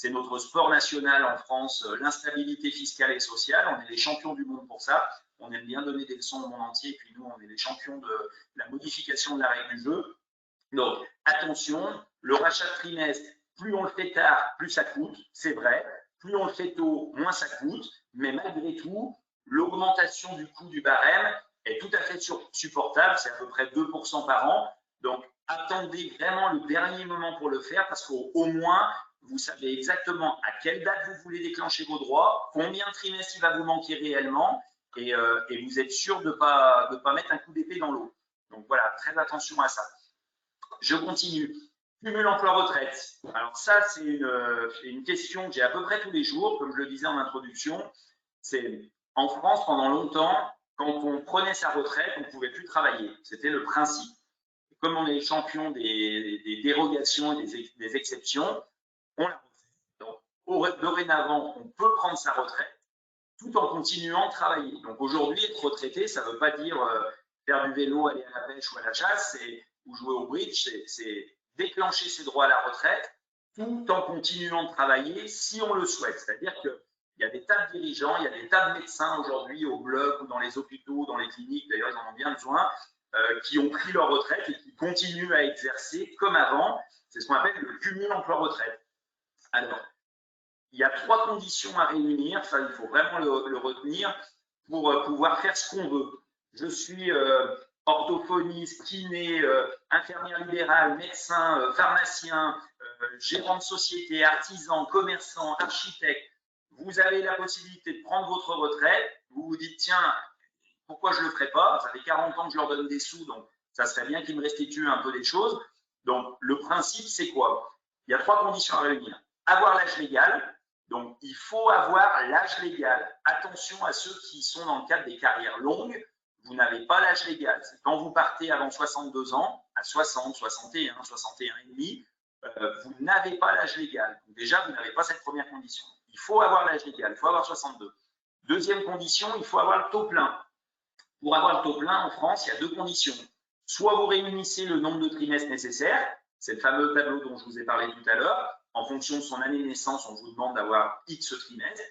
C'est notre sport national en France, l'instabilité fiscale et sociale. On est les champions du monde pour ça. On aime bien donner des leçons au monde entier. Et puis nous, on est les champions de la modification de la règle du jeu. Donc, attention, le rachat de trimestre, plus on le fait tard, plus ça coûte, c'est vrai. Plus on le fait tôt, moins ça coûte. Mais malgré tout, l'augmentation du coût du barème est tout à fait supportable. C'est à peu près 2% par an. Donc, attendez vraiment le dernier moment pour le faire parce qu'au moins, vous savez exactement à quelle date vous voulez déclencher vos droits, combien de trimestres il va vous manquer réellement et vous êtes sûr de ne pas mettre un coup d'épée dans l'eau. Donc voilà, très attention à ça. Je continue. Cumul emploi-retraite. Alors ça, c'est une question que j'ai à peu près tous les jours, comme je le disais en introduction. C'est en France, pendant longtemps, quand on prenait sa retraite, on ne pouvait plus travailler. C'était le principe. Et comme on est les champions des dérogations et des exceptions, on la refait. Donc, dorénavant, on peut prendre sa retraite tout en continuant de travailler. Donc aujourd'hui, être retraité, ça ne veut pas dire faire du vélo, aller à la pêche ou à la chasse ou jouer au bridge, c'est déclencher ses droits à la retraite tout en continuant de travailler si on le souhaite. C'est-à-dire qu'il y a des tas de dirigeants, il y a des tas de médecins aujourd'hui au bloc ou dans les hôpitaux, dans les cliniques, d'ailleurs ils en ont bien besoin, qui ont pris leur retraite et qui continuent à exercer comme avant. C'est ce qu'on appelle le cumul emploi-retraite. Alors, il y a 3 conditions à réunir, ça il faut vraiment le retenir, pour pouvoir faire ce qu'on veut. Je suis orthophoniste, kiné, infirmière libérale, médecin, pharmacien, gérant de société, artisan, commerçant, architecte. Vous avez la possibilité de prendre votre retraite. Vous vous dites, tiens, pourquoi je ne le ferai pas? Ça fait 40 ans que je leur donne des sous, donc ça serait bien qu'ils me restituent un peu des choses. Donc, le principe, c'est quoi? Il y a 3 conditions à réunir. Avoir l'âge légal. Donc, il faut avoir l'âge légal. Attention à ceux qui sont dans le cadre des carrières longues. Vous n'avez pas l'âge légal. Quand vous partez avant 62 ans, à 60, 61, 61 et demi, vous n'avez pas l'âge légal. Donc déjà, vous n'avez pas cette première condition. Il faut avoir l'âge légal, il faut avoir 62. Deuxième condition, il faut avoir le taux plein. Pour avoir le taux plein en France, il y a 2 conditions. Soit vous réunissez le nombre de trimestres nécessaires, c'est le fameux tableau dont je vous ai parlé tout à l'heure. En fonction de son année de naissance, on vous demande d'avoir X trimestres.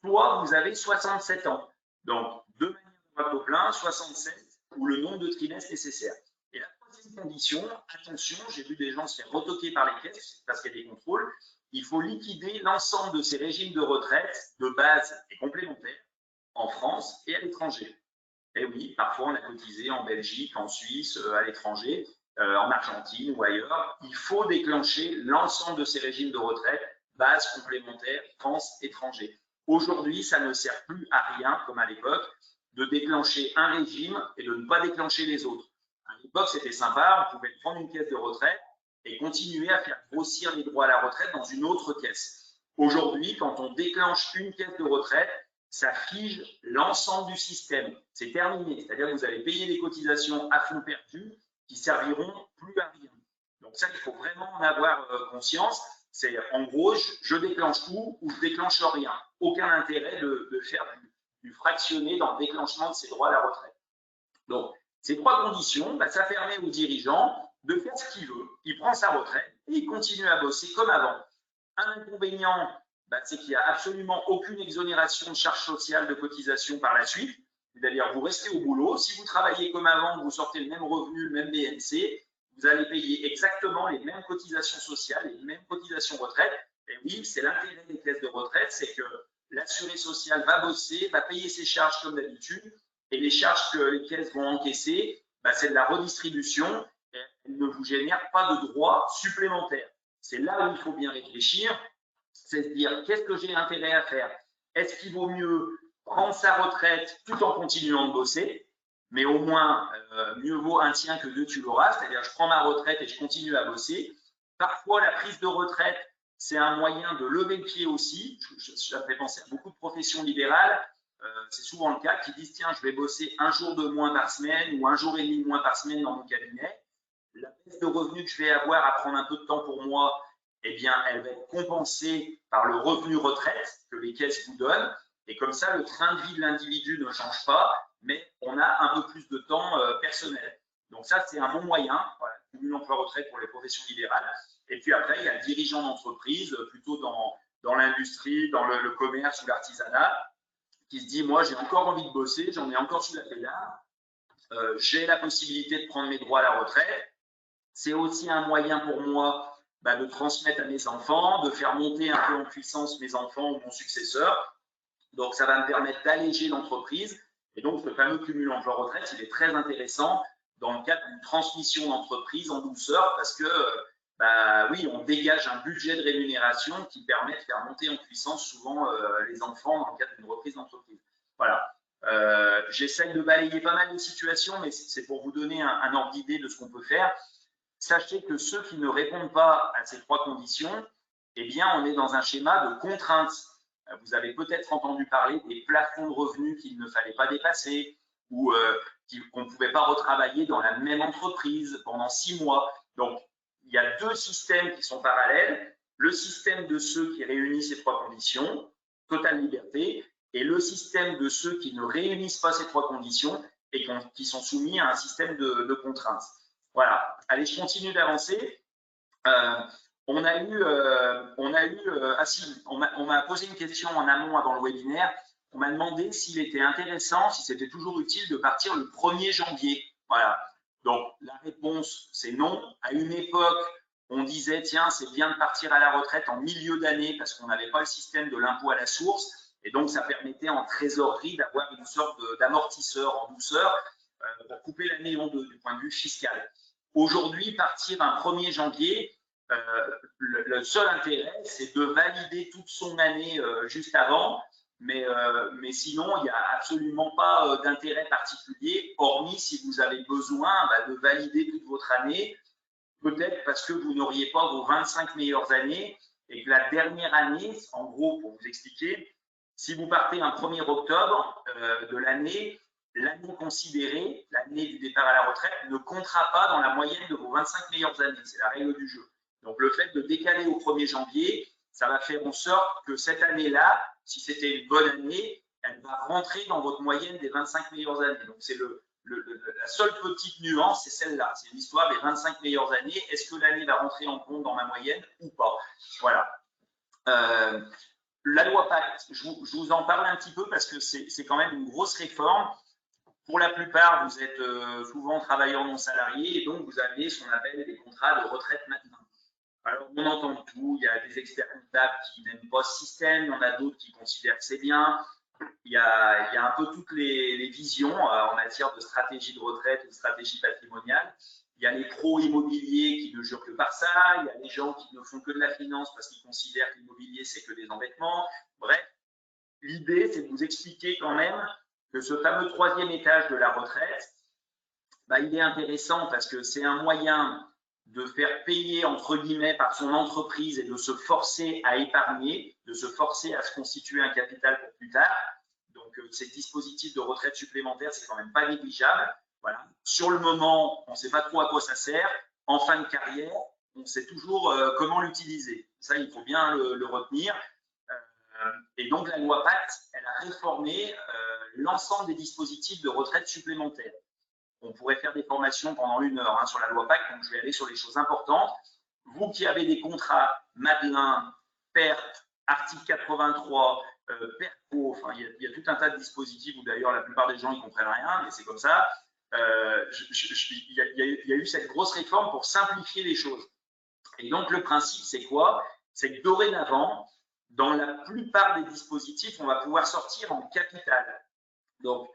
Soit vous avez 67 ans. Donc, deux manières d'avoir le taux plein, 67 ou le nombre de trimestres nécessaires. Et la troisième condition, attention, j'ai vu des gens se faire retoquer par les caisses parce qu'il y a des contrôles. Il faut liquider l'ensemble de ces régimes de retraite de base et complémentaires en France et à l'étranger. Et oui, parfois on a cotisé en Belgique, en Suisse, à l'étranger, en Argentine ou ailleurs. Il faut déclencher l'ensemble de ces régimes de retraite, base, complémentaire, France, étranger. Aujourd'hui, ça ne sert plus à rien, comme à l'époque, de déclencher un régime et de ne pas déclencher les autres. À l'époque, c'était sympa, on pouvait prendre une caisse de retraite et continuer à faire grossir les droits à la retraite dans une autre caisse. Aujourd'hui, quand on déclenche une caisse de retraite, ça fige l'ensemble du système. C'est terminé. C'est-à-dire que vous allez payer des cotisations à fond perdu qui serviront plus à rien. Donc ça, il faut vraiment en avoir conscience. C'est en gros, je déclenche tout ou je déclenche rien. Aucun intérêt de faire du fractionné dans le déclenchement de ces droits à la retraite. Donc, ces 3 conditions, ça permet aux dirigeants de faire ce qu'il veut. Il prend sa retraite et il continue à bosser comme avant. Un inconvénient, c'est qu'il n'y a absolument aucune exonération de charges sociales de cotisation par la suite. C'est-à-dire, vous restez au boulot. Si vous travaillez comme avant, vous sortez le même revenu, le même BNC, vous allez payer exactement les mêmes cotisations sociales, les mêmes cotisations retraite. Et oui, c'est l'intérêt des caisses de retraite, c'est que l'assuré social va bosser, va payer ses charges comme d'habitude, et les charges que les caisses vont encaisser, c'est de la redistribution, et elles ne vous génèrent pas de droits supplémentaires. C'est là où il faut bien réfléchir, c'est de dire qu'est-ce que j'ai intérêt à faire? Est-ce qu'il vaut mieux prendre sa retraite tout en continuant de bosser? Mais au moins, mieux vaut un tien que 2 tu l'auras, c'est-à-dire je prends ma retraite et je continue à bosser. Parfois, la prise de retraite, c'est un moyen de lever le pied aussi. Ça me fait penser à beaucoup de professions libérales. C'est souvent le cas, qui disent tiens, je vais bosser un jour de moins par semaine ou un jour et demi de moins par semaine dans mon cabinet. La baisse de revenus que je vais avoir à prendre un peu de temps pour moi, eh bien, elle va être compensée par le revenu retraite que les caisses vous donnent. Et comme ça, le train de vie de l'individu ne change pas, mais on a un peu plus de temps personnel. Donc ça, c'est un bon moyen, voilà, cumul emploi-retraite pour les professions libérales. Et puis après, il y a le dirigeant d'entreprise, plutôt dans dans l'industrie, dans le commerce ou l'artisanat, qui se dit, moi, j'ai encore envie de bosser, j'en ai encore sous la pédale, j'ai la possibilité de prendre mes droits à la retraite. C'est aussi un moyen pour moi de transmettre à mes enfants, de faire monter un peu en puissance mes enfants ou mon successeur. Donc, ça va me permettre d'alléger l'entreprise. Et donc, ce fameux cumul emploi-retraite, il est très intéressant dans le cadre d'une transmission d'entreprise en douceur parce que, oui, on dégage un budget de rémunération qui permet de faire monter en puissance souvent les enfants dans le cadre d'une reprise d'entreprise. Voilà. J'essaie de balayer pas mal de situations, mais c'est pour vous donner un ordre d'idée de ce qu'on peut faire. Sachez que ceux qui ne répondent pas à ces trois conditions, eh bien, on est dans un schéma de contraintes. Vous avez peut-être entendu parler des plafonds de revenus qu'il ne fallait pas dépasser ou qu'on ne pouvait pas retravailler dans la même entreprise pendant 6 mois. Donc, il y a deux systèmes qui sont parallèles. Le système de ceux qui réunissent ces trois conditions, totale liberté, et le système de ceux qui ne réunissent pas ces trois conditions et qui sont soumis à un système de contraintes. Voilà. Allez, je continue d'avancer. On m'a posé une question en amont avant le webinaire. On m'a demandé s'il était intéressant, si c'était toujours utile de partir le 1er janvier. Voilà. Donc, la réponse, c'est non. À une époque, on disait, tiens, c'est bien de partir à la retraite en milieu d'année parce qu'on n'avait pas le système de l'impôt à la source. Et donc, ça permettait en trésorerie d'avoir une sorte d'amortisseur en douceur pour couper l'année en deux du point de vue fiscal. Aujourd'hui, partir un 1er janvier, le seul intérêt, c'est de valider toute son année juste avant, mais sinon, il n'y a absolument pas d'intérêt particulier, hormis si vous avez besoin de valider toute votre année, peut-être parce que vous n'auriez pas vos 25 meilleures années et que la dernière année, en gros, pour vous expliquer, si vous partez un 1er octobre de l'année considérée, l'année du départ à la retraite, ne comptera pas dans la moyenne de vos 25 meilleures années. C'est la règle du jeu. Donc, le fait de décaler au 1er janvier, ça va faire en sorte que cette année-là, si c'était une bonne année, elle va rentrer dans votre moyenne des 25 meilleures années. Donc, c'est la seule petite nuance, c'est celle-là. C'est l'histoire des 25 meilleures années. Est-ce que l'année va rentrer en compte dans ma moyenne ou pas? Voilà. La loi Pacte, je vous en parle un petit peu parce que c'est quand même une grosse réforme. Pour la plupart, vous êtes souvent travailleurs non salariés et donc vous avez ce qu'on appelle des contrats de retraite maintenant. Alors, on entend tout. Il y a des experts comptables qui n'aiment pas ce système, il y en a d'autres qui considèrent que c'est bien. Il y a un peu toutes les visions en matière de stratégie de retraite ou de stratégie patrimoniale. Il y a les pros immobiliers qui ne jurent que par ça. Il y a les gens qui ne font que de la finance parce qu'ils considèrent que l'immobilier, c'est que des endettements. Bref, l'idée, c'est de vous expliquer quand même que ce fameux 3e étage de la retraite, il est intéressant parce que c'est un moyen de faire payer, entre guillemets, par son entreprise et de se forcer à épargner, de se forcer à se constituer un capital pour plus tard. Donc, ces dispositifs de retraite supplémentaire, c'est quand même pas négligeable. Voilà. Sur le moment, on ne sait pas trop à quoi ça sert. En fin de carrière, on sait toujours comment l'utiliser. Ça, il faut bien le retenir. Et donc, la loi Pacte, elle a réformé l'ensemble des dispositifs de retraite supplémentaire. On pourrait faire des formations pendant 1 heure sur la loi Pacte, donc je vais aller sur les choses importantes. Vous qui avez des contrats Madelin, PERT, article 83, PERCO, il y a tout un tas de dispositifs où d'ailleurs la plupart des gens ne comprennent rien, mais c'est comme ça. Il y a eu cette grosse réforme pour simplifier les choses. Et donc le principe, c'est quoi? C'est que dorénavant, dans la plupart des dispositifs, on va pouvoir sortir en capital. Donc,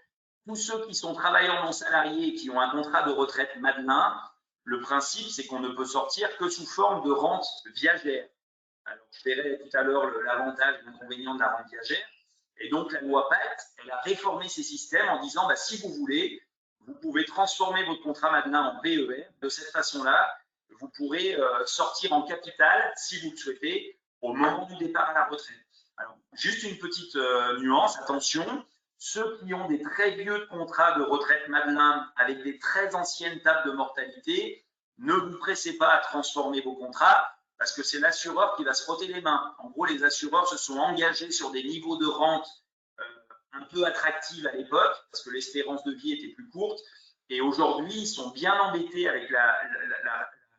tous ceux qui sont travailleurs non salariés et qui ont un contrat de retraite Madelin, le principe, c'est qu'on ne peut sortir que sous forme de rente viagère. Alors, je verrai tout à l'heure l'avantage et l'inconvénient de la rente viagère. Et donc, la loi Pacte, elle a réformé ces systèmes en disant, si vous voulez, vous pouvez transformer votre contrat Madelin en PER. De cette façon-là, vous pourrez sortir en capital, si vous le souhaitez, au moment du départ à la retraite. Alors, juste une petite nuance, attention. Ceux qui ont des très vieux contrats de retraite Madelin avec des très anciennes tables de mortalité, ne vous pressez pas à transformer vos contrats parce que c'est l'assureur qui va se frotter les mains. En gros, les assureurs se sont engagés sur des niveaux de rente un peu attractifs à l'époque parce que l'espérance de vie était plus courte et aujourd'hui, ils sont bien embêtés avec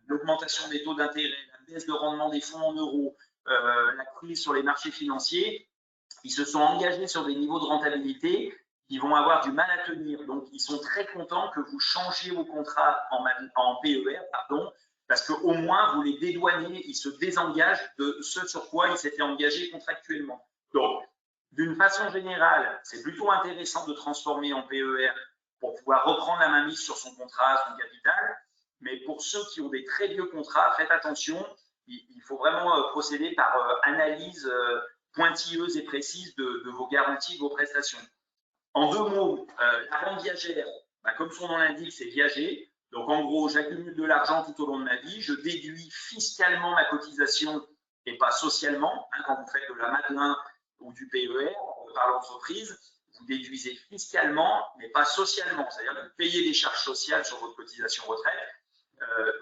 l'augmentation des taux d'intérêt, la baisse de rendement des fonds en euros, la crise sur les marchés financiers, ils se sont engagés sur des niveaux de rentabilité qui vont avoir du mal à tenir. Donc, ils sont très contents que vous changiez vos contrats en PER, pardon, parce qu'au moins, vous les dédouanez, ils se désengagent de ce sur quoi ils s'étaient engagés contractuellement. Donc, d'une façon générale, c'est plutôt intéressant de transformer en PER pour pouvoir reprendre la mainmise sur son contrat, son capital. Mais pour ceux qui ont des très vieux contrats, faites attention, il faut vraiment procéder par analyse pointilleuse et précise de vos garanties, de vos prestations. En 2 mots, la rente viagère, comme son nom l'indique, c'est viager. Donc en gros, j'accumule de l'argent tout au long de ma vie, je déduis fiscalement ma cotisation et pas socialement. Quand vous faites de la Madelin ou du PER par l'entreprise, vous déduisez fiscalement, mais pas socialement. C'est-à-dire que vous payez des charges sociales sur votre cotisation retraite.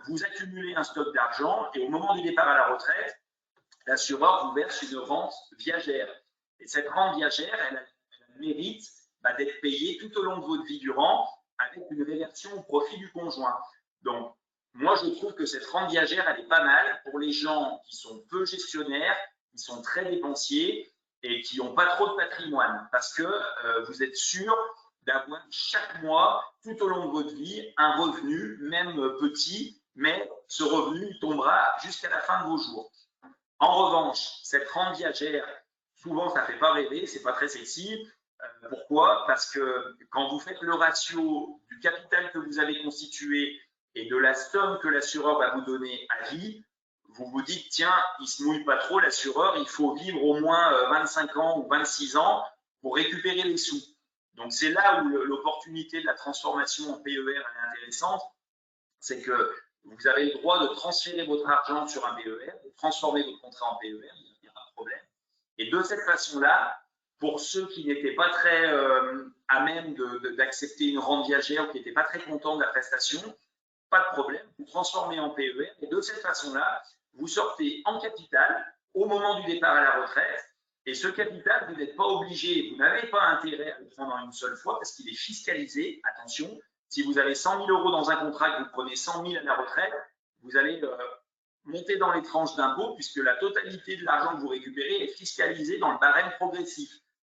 Vous accumulez un stock d'argent et au moment du départ à la retraite, l'assureur vous verse une rente viagère. Et cette rente viagère, elle mérite d'être payée tout au long de votre vie durant avec une réversion au profit du conjoint. Donc, moi, je trouve que cette rente viagère, elle est pas mal pour les gens qui sont peu gestionnaires, qui sont très dépensiers et qui n'ont pas trop de patrimoine parce que vous êtes sûr d'avoir chaque mois, tout au long de votre vie, un revenu, même petit, mais ce revenu tombera jusqu'à la fin de vos jours. En revanche, cette rente viagère, souvent, ça ne fait pas rêver, c'est pas très sexy. Pourquoi? Parce que quand vous faites le ratio du capital que vous avez constitué et de la somme que l'assureur va vous donner à vie, vous vous dites, tiens, il ne se mouille pas trop, l'assureur, il faut vivre au moins 25 ans ou 26 ans pour récupérer les sous. Donc, c'est là où l'opportunité de la transformation en PER est intéressante, c'est que vous avez le droit de transférer votre argent sur un PER, de transformer votre contrat en PER, il n'y a pas de problème. Et de cette façon-là, pour ceux qui n'étaient pas très à même d'accepter une rente viagère ou qui n'étaient pas très contents de la prestation, pas de problème, vous transformez en PER et de cette façon-là, vous sortez en capital au moment du départ à la retraite et ce capital, vous n'êtes pas obligé, vous n'avez pas intérêt à le prendre en une seule fois parce qu'il est fiscalisé. Attention, si vous avez 100 000 € dans un contrat et que vous prenez 100 000 à la retraite, vous allez monter dans les tranches d'impôt puisque la totalité de l'argent que vous récupérez est fiscalisé dans le barème progressif.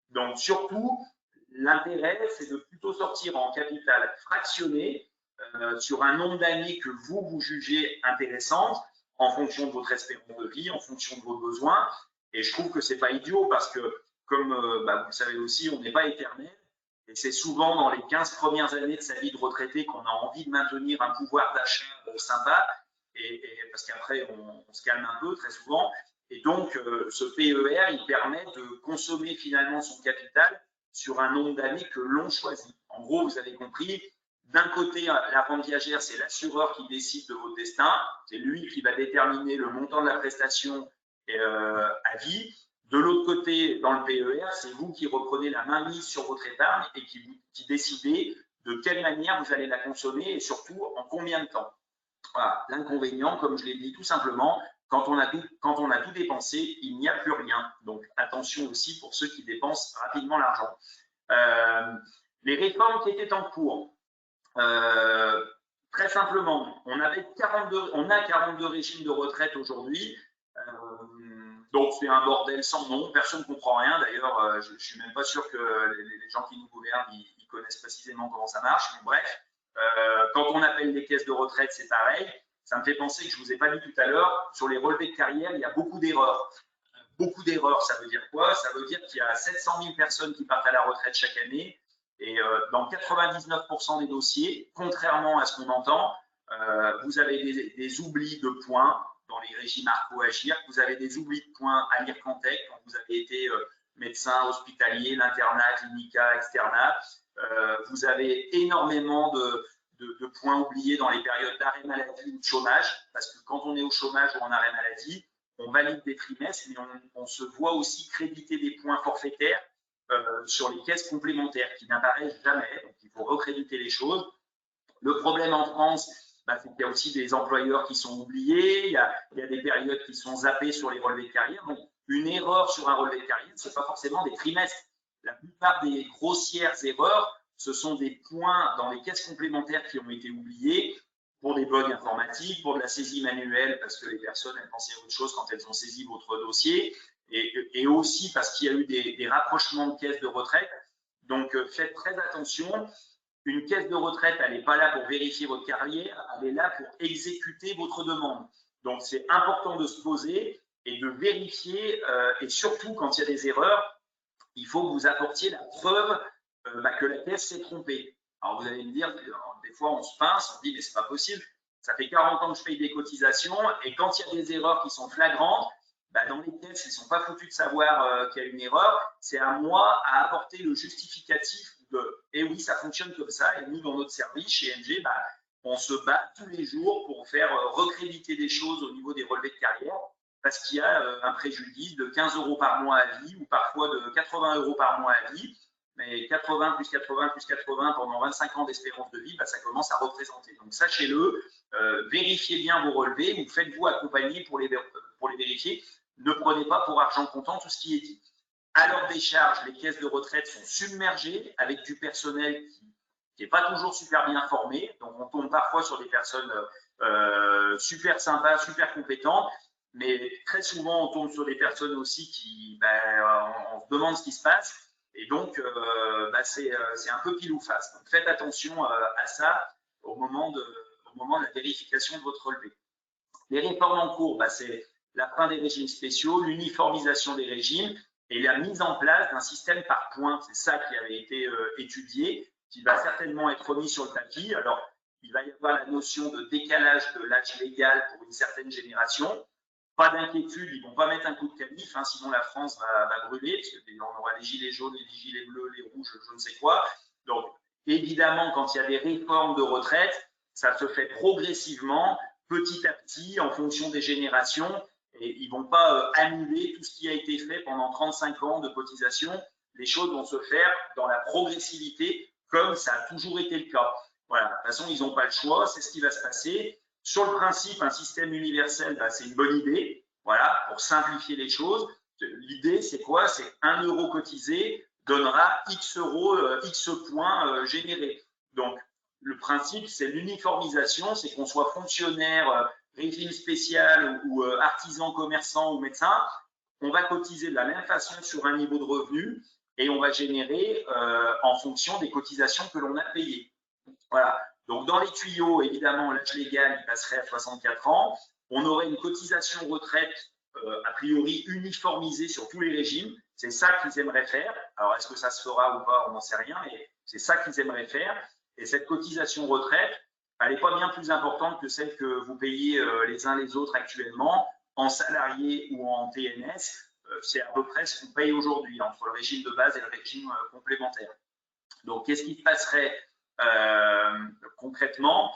Donc surtout, l'intérêt, c'est de plutôt sortir en capital fractionné sur un nombre d'années que vous jugez intéressante en fonction de votre espérance de vie, en fonction de vos besoins. Et je trouve que ce n'est pas idiot parce que, comme vous le savez aussi, on n'est pas éternel. Et c'est souvent dans les 15 premières années de sa vie de retraité qu'on a envie de maintenir un pouvoir d'achat sympa, parce qu'après, on se calme un peu très souvent. Et donc, ce PER, il permet de consommer finalement son capital sur un nombre d'années que l'on choisit. En gros, vous avez compris, d'un côté, la rente viagère, c'est l'assureur qui décide de votre destin. C'est lui qui va déterminer le montant de la prestation à vie. De l'autre côté, dans le PER, c'est vous qui reprenez la mainmise sur votre épargne et qui décidez de quelle manière vous allez la consommer et surtout en combien de temps. Voilà. L'inconvénient, comme je l'ai dit tout simplement, quand on a tout dépensé, il n'y a plus rien. Donc attention aussi pour ceux qui dépensent rapidement l'argent. Les réformes qui étaient en cours, très simplement, on a 42 régimes de retraite aujourd'hui. Donc c'est un bordel sans nom, personne ne comprend rien. D'ailleurs, je ne suis même pas sûr que les gens qui nous gouvernent ils connaissent précisément comment ça marche. Mais bref, quand on appelle les caisses de retraite, c'est pareil. Ça me fait penser que je ne vous ai pas dit tout à l'heure, sur les relevés de carrière, il y a beaucoup d'erreurs. Beaucoup d'erreurs, ça veut dire quoi? Ça veut dire qu'il y a 700 000 personnes qui partent à la retraite chaque année. Et dans 99% des dossiers, contrairement à ce qu'on entend, vous avez des oublis de points dans les régimes Arco-Agir, vous avez des oublis de points à l'IRCANTEC quand vous avez été médecin hospitalier, l'internat, clinica, externat. Vous avez énormément de points oubliés dans les périodes d'arrêt maladie ou de chômage, parce que quand on est au chômage ou en arrêt maladie, on valide des trimestres, mais on se voit aussi créditer des points forfaitaires sur les caisses complémentaires qui n'apparaissent jamais. Donc, il faut recréditer les choses. Le problème en France, c'est qu'il y a aussi des employeurs qui sont oubliés, il y a des périodes qui sont zappées sur les relevés de carrière. Donc, une erreur sur un relevé de carrière, ce n'est pas forcément des trimestres. La plupart des grossières erreurs, ce sont des points dans les caisses complémentaires qui ont été oubliés. pour des bugs informatiques, pour de la saisie manuelle, parce que les personnes elles pensaient à autre chose quand elles ont saisi votre dossier, et aussi parce qu'il y a eu des rapprochements de caisses de retraite. Donc, faites très attention. Une caisse de retraite, elle n'est pas là pour vérifier votre carrière, elle est là pour exécuter votre demande. Donc, c'est important de se poser et de vérifier, et surtout quand il y a des erreurs, il faut que vous apportiez la preuve que la caisse s'est trompée. Alors, vous allez me dire, des fois, on se pince, on dit, mais c'est pas possible. Ça fait 40 ans que je paye des cotisations et quand il y a des erreurs qui sont flagrantes, dans les caisses, ils ne sont pas foutus de savoir qu'il y a une erreur. C'est à moi à apporter le justificatif de « eh oui, ça fonctionne comme ça ». Et nous, dans notre service, chez NG, on se bat tous les jours pour faire recréditer des choses au niveau des relevés de carrière parce qu'il y a un préjudice de 15 € par mois à vie ou parfois de 80 € par mois à vie. Mais 80 plus 80 plus 80 pendant 25 ans d'espérance de vie, ça commence à représenter. Donc, sachez-le, vérifiez bien vos relevés ou faites-vous accompagner pour les vérifier. Ne prenez pas pour argent comptant tout ce qui est dit. À leur décharge, les caisses de retraite sont submergées avec du personnel qui n'est pas toujours super bien formé. Donc, on tombe parfois sur des personnes super sympas, super compétentes, mais très souvent, on tombe sur des personnes aussi qui, on se demande ce qui se passe. Et donc, c'est un peu pile ou face. Donc, faites attention à ça au moment de la vérification de votre relevé. Les réformes en cours, c'est la fin des régimes spéciaux, l'uniformisation des régimes et la mise en place d'un système par points. C'est ça qui avait été étudié, qui va certainement être remis sur le tapis. Alors, il va y avoir la notion de décalage de l'âge légal pour une certaine génération. Pas d'inquiétude, ils ne vont pas mettre un coup de canif, sinon la France va brûler, parce qu'on aura les gilets jaunes, les gilets bleus, les rouges, je ne sais quoi. Donc, évidemment, quand il y a des réformes de retraite, ça se fait progressivement, petit à petit, en fonction des générations, et ils ne vont pas annuler tout ce qui a été fait pendant 35 ans de cotisation. Les choses vont se faire dans la progressivité, comme ça a toujours été le cas. Voilà, de toute façon, ils n'ont pas le choix, c'est ce qui va se passer. Sur le principe, un système universel, c'est une bonne idée, voilà, pour simplifier les choses. L'idée, c'est quoi? C'est 1 € cotisé donnera X euros, X points générés. Donc, le principe, c'est l'uniformisation, c'est qu'on soit fonctionnaire, régime spécial ou artisan, commerçant ou médecin, on va cotiser de la même façon sur un niveau de revenu et on va générer en fonction des cotisations que l'on a payées. Voilà. Donc, dans les tuyaux, évidemment, l'âge légal, il passerait à 64 ans. On aurait une cotisation retraite, a priori, uniformisée sur tous les régimes. C'est ça qu'ils aimeraient faire. Alors, est-ce que ça se fera ou pas? On n'en sait rien, mais c'est ça qu'ils aimeraient faire. Et cette cotisation retraite, elle n'est pas bien plus importante que celle que vous payez les uns les autres actuellement, en salarié ou en TNS. C'est à peu près ce qu'on paye aujourd'hui, entre le régime de base et le régime complémentaire. Donc, qu'est-ce qui se passerait concrètement?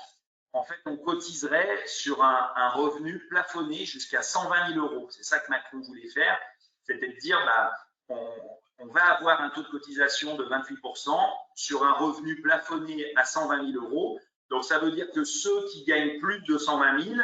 En fait, on cotiserait sur un revenu plafonné jusqu'à 120 000 €. C'est ça que Macron voulait faire, c'était de dire on va avoir un taux de cotisation de 28% sur un revenu plafonné à 120 000 €. Donc, ça veut dire que ceux qui gagnent plus de 120 000,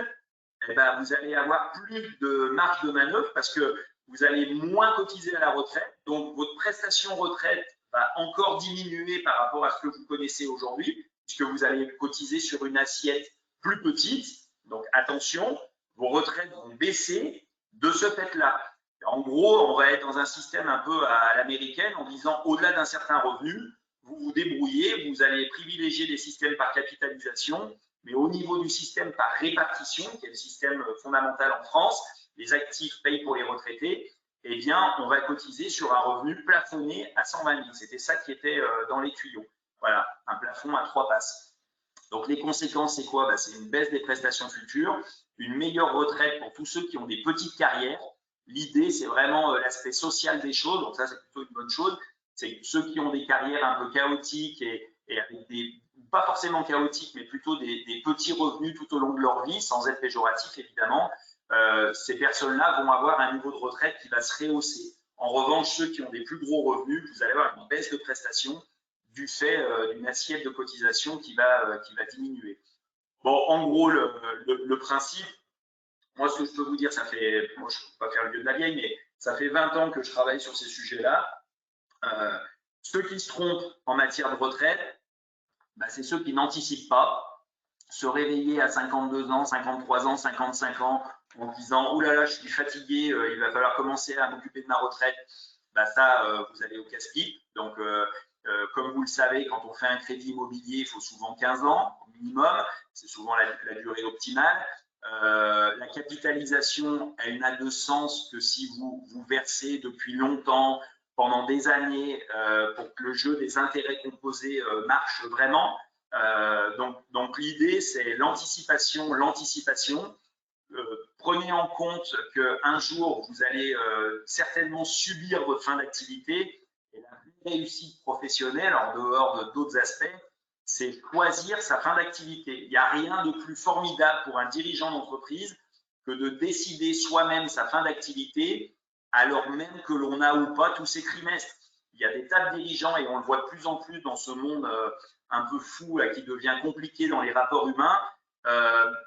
vous allez avoir plus de marge de manœuvre parce que vous allez moins cotiser à la retraite. Donc, votre prestation retraite va encore diminuer par rapport à ce que vous connaissez aujourd'hui, puisque vous allez cotiser sur une assiette plus petite. Donc, attention, vos retraites vont baisser de ce fait-là. En gros, on va être dans un système un peu à l'américaine en disant au-delà d'un certain revenu, vous vous débrouillez, vous allez privilégier des systèmes par capitalisation, mais au niveau du système par répartition, qui est le système fondamental en France, les actifs payent pour les retraités, eh bien, on va cotiser sur un revenu plafonné à 120 000. C'était ça qui était dans les tuyaux. Voilà, un plafond à 3 passes. Donc, les conséquences, c'est quoi? C'est une baisse des prestations futures, une meilleure retraite pour tous ceux qui ont des petites carrières. L'idée, c'est vraiment l'aspect social des choses. Donc, ça, c'est plutôt une bonne chose. C'est ceux qui ont des carrières un peu chaotiques et avec pas forcément chaotiques, mais plutôt des petits revenus tout au long de leur vie, sans être péjoratif, évidemment. Ces personnes-là vont avoir un niveau de retraite qui va se rehausser. En revanche, ceux qui ont des plus gros revenus, vous allez avoir une baisse de prestations du fait d'une assiette de cotisation qui va diminuer. Bon, en gros, le principe, moi, ce que je peux vous dire, moi, je ne peux pas faire le vieux de la vieille, mais ça fait 20 ans que je travaille sur ces sujets-là. Ceux qui se trompent en matière de retraite, c'est ceux qui n'anticipent pas. se réveiller à 52 ans, 53 ans, 55 ans en disant « Ouh là là, je suis fatigué, il va falloir commencer à m'occuper de ma retraite », bah ça, vous allez au casse-pipe. Donc, comme vous le savez, quand on fait un crédit immobilier, il faut souvent 15 ans au minimum. C'est souvent la durée optimale. La capitalisation, elle n'a de sens que si vous versez depuis longtemps, pendant des années, pour que le jeu des intérêts composés marche vraiment. Donc l'idée, c'est l'anticipation, l'anticipation. Prenez en compte qu'un jour, vous allez certainement subir votre fin d'activité. Et la réussite professionnelle, en dehors d'autres aspects, c'est choisir sa fin d'activité. Il n'y a rien de plus formidable pour un dirigeant d'entreprise que de décider soi-même sa fin d'activité, alors même que l'on a ou pas tous ses trimestres. Il y a des tas de dirigeants, et on le voit de plus en plus dans ce monde un peu fou qui devient compliqué dans les rapports humains.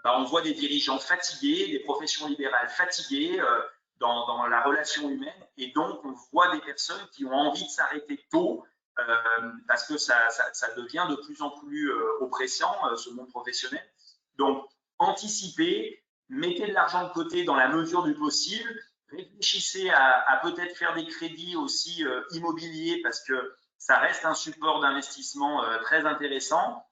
On voit des dirigeants fatigués, des professions libérales fatiguées dans la relation humaine, et donc on voit des personnes qui ont envie de s'arrêter tôt parce que ça devient de plus en plus oppressant, ce monde professionnel. Donc, anticipez, mettez de l'argent de côté dans la mesure du possible, réfléchissez à peut-être faire des crédits aussi immobiliers parce que ça reste un support d'investissement très intéressant.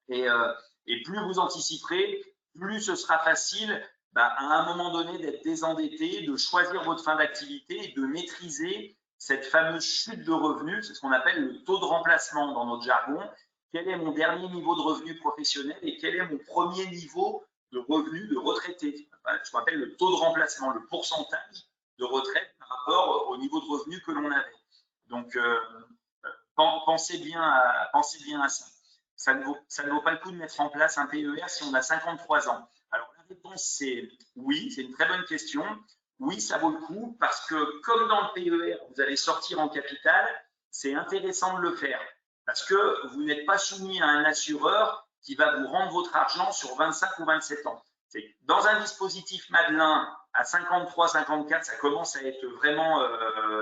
Et plus vous anticiperez, plus ce sera facile à un moment donné d'être désendetté, de choisir votre fin d'activité et de maîtriser cette fameuse chute de revenus. C'est ce qu'on appelle le taux de remplacement dans notre jargon. Quel est mon dernier niveau de revenu professionnel et quel est mon premier niveau de revenu de retraité? Ce qu'on appelle le taux de remplacement, le pourcentage de retraite par rapport au niveau de revenu que l'on avait. Donc, pensez bien à ça. Ça ne vaut pas le coup de mettre en place un PER si on a 53 ans. Alors, la réponse, c'est oui, c'est une très bonne question. Oui, ça vaut le coup parce que comme dans le PER, vous allez sortir en capital, c'est intéressant de le faire parce que vous n'êtes pas soumis à un assureur qui va vous rendre votre argent sur 25 ou 27 ans. Dans un dispositif Madelin, à 53, 54, ça commence à être vraiment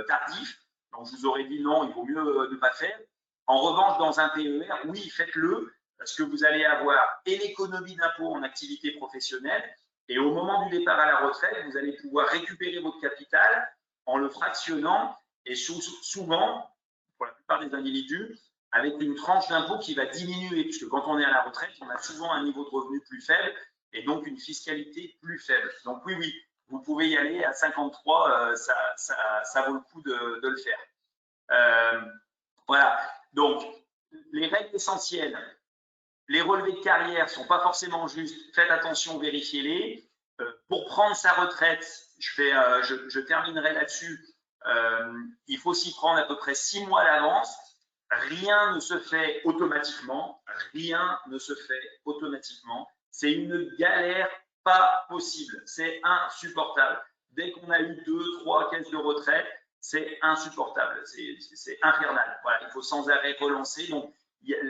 tardif. Donc, je vous aurais dit non, il vaut mieux ne pas faire. En revanche, dans un PER, oui, faites-le, parce que vous allez avoir et l'économie d'impôt en activité professionnelle, et au moment du départ à la retraite, vous allez pouvoir récupérer votre capital en le fractionnant, et souvent, pour la plupart des individus, avec une tranche d'impôt qui va diminuer, puisque quand on est à la retraite, on a souvent un niveau de revenu plus faible, et donc une fiscalité plus faible. Donc oui, vous pouvez y aller à 53, ça vaut le coup de le faire. Voilà. Donc, les règles essentielles, les relevés de carrière ne sont pas forcément justes. Faites attention, vérifiez-les. Pour prendre sa retraite, je terminerai là-dessus. Il faut s'y prendre à peu près 6 mois à l'avance. Rien ne se fait automatiquement. Rien ne se fait automatiquement. C'est une galère pas possible. C'est insupportable. Dès qu'on a eu 2, 3 caisses de retraite, c'est insupportable, c'est infernal. Voilà, il faut sans arrêt relancer. Donc,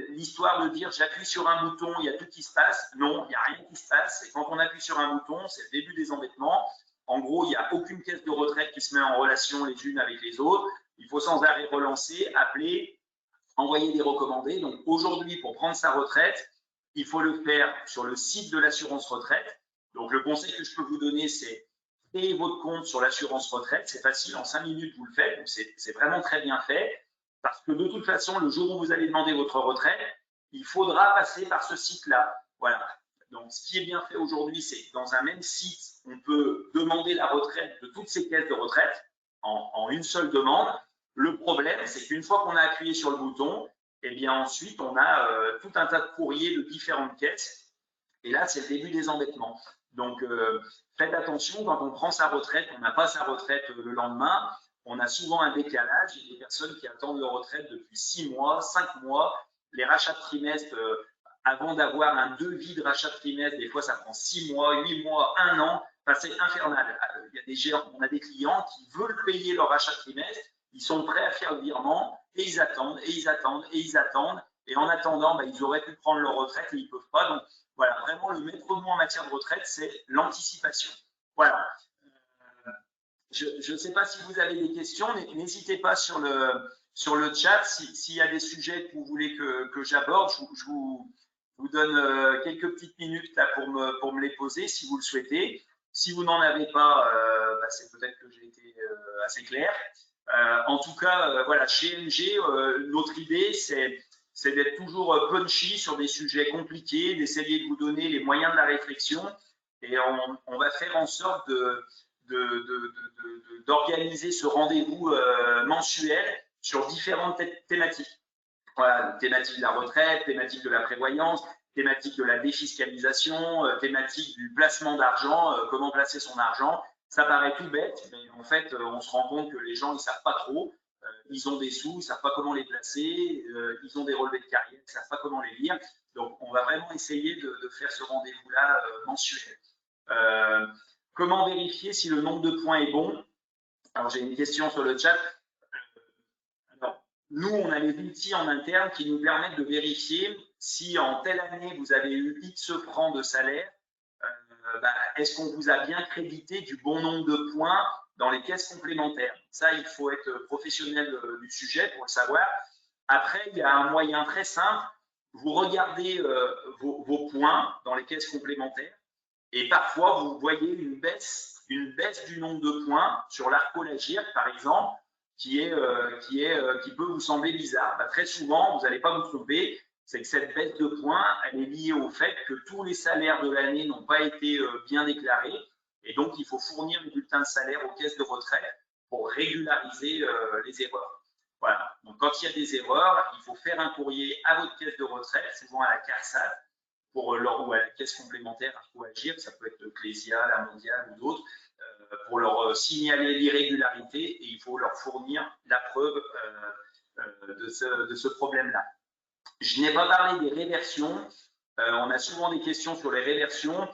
l'histoire de dire j'appuie sur un bouton, il y a tout qui se passe. Non, il n'y a rien qui se passe. Et quand on appuie sur un bouton, c'est le début des endettements. En gros, il n'y a aucune caisse de retraite qui se met en relation les unes avec les autres. Il faut sans arrêt relancer, appeler, envoyer des recommandés. Donc, aujourd'hui, pour prendre sa retraite, il faut le faire sur le site de l'assurance retraite. Donc, le conseil que je peux vous donner, c'est créez votre compte sur l'assurance retraite. C'est facile, en 5 minutes, vous le faites. Donc, c'est vraiment très bien fait. Parce que de toute façon, le jour où vous allez demander votre retraite, il faudra passer par ce site-là. Voilà. Donc, ce qui est bien fait aujourd'hui, c'est que dans un même site, on peut demander la retraite de toutes ces caisses de retraite en une seule demande. Le problème, c'est qu'une fois qu'on a appuyé sur le bouton, et bien ensuite, on a tout un tas de courriers de différentes caisses. Et là, c'est le début des embêtements. Donc, faites attention, quand on prend sa retraite, on n'a pas sa retraite le lendemain. On a souvent un décalage. Il y a des personnes qui attendent leur retraite depuis 6 mois, 5 mois. Les rachats de trimestre, avant d'avoir un devis de rachat de trimestre, des fois, ça prend 6 mois, 8 mois, 1 an. Enfin, c'est infernal. On a des clients qui veulent payer leur rachat de trimestre. Ils sont prêts à faire le virement et ils attendent, et ils attendent, et ils attendent. Et en attendant, ils auraient pu prendre leur retraite, mais ils ne peuvent pas. Donc, voilà, vraiment, le maître mot en matière de retraite, c'est l'anticipation. Voilà. Je ne sais pas si vous avez des questions, n'hésitez pas sur le chat. S'il y a des sujets que vous voulez que j'aborde, vous donne quelques petites minutes là pour me les poser si vous le souhaitez. Si vous n'en avez pas, c'est peut-être que j'ai été assez clair. En tout cas, voilà, chez MG, notre idée, c'est d'être toujours punchy sur des sujets compliqués, d'essayer de vous donner les moyens de la réflexion. Et on va faire en sorte d'organiser ce rendez-vous mensuel sur différentes thématiques. Voilà, thématique de la retraite, thématique de la prévoyance, thématique de la défiscalisation, thématique du placement d'argent, comment placer son argent. Ça paraît tout bête, mais en fait, on se rend compte que les gens, ils savent pas trop. Ils ont des sous, ils savent pas comment les placer. Ils ont des relevés de carrière, ils savent pas comment les lire. Donc, on va vraiment essayer de faire ce rendez-vous-là mensuel. Comment vérifier si le nombre de points est bon? Alors, j'ai une question sur le chat. Nous, on a les outils en interne qui nous permettent de vérifier si en telle année vous avez eu X francs de salaire, est-ce qu'on vous a bien crédité du bon nombre de points dans les caisses complémentaires? Ça, il faut être professionnel du sujet pour le savoir. Après, il y a un moyen très simple. Vous regardez vos points dans les caisses complémentaires et parfois vous voyez une baisse du nombre de points sur l'Arco-Lagir, par exemple, qui peut vous sembler bizarre. Très souvent, vous n'allez pas vous tromper, c'est que cette baisse de points, elle est liée au fait que tous les salaires de l'année n'ont pas été bien déclarés, et donc il faut fournir les bulletins de salaire aux caisses de retraite pour régulariser les erreurs. Voilà. Donc quand il y a des erreurs, il faut faire un courrier à votre caisse de retraite, souvent à la CARSAT, ou à la caisse complémentaire Arco Agir, ça peut être Clésia, la Mondiale ou d'autres, pour leur signaler l'irrégularité et il faut leur fournir la preuve de ce problème-là. Je n'ai pas parlé des réversions. On a souvent des questions sur les réversions.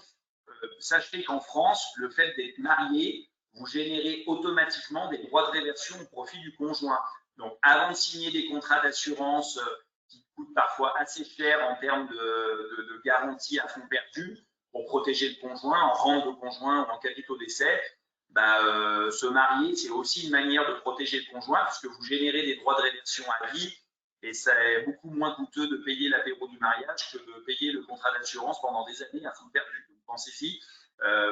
Sachez qu'en France, le fait d'être marié, vous générez automatiquement des droits de réversion au profit du conjoint. Donc, avant de signer des contrats d'assurance qui coûtent parfois assez cher en termes de garantie à fonds perdus pour protéger le conjoint, en rente de conjoint ou en capitaux décès, se marier, c'est aussi une manière de protéger le conjoint puisque vous générez des droits de réversion à vie et c'est beaucoup moins coûteux de payer l'apéro du mariage que de payer le contrat d'assurance pendant des années à fonds perdus. Pensez-y,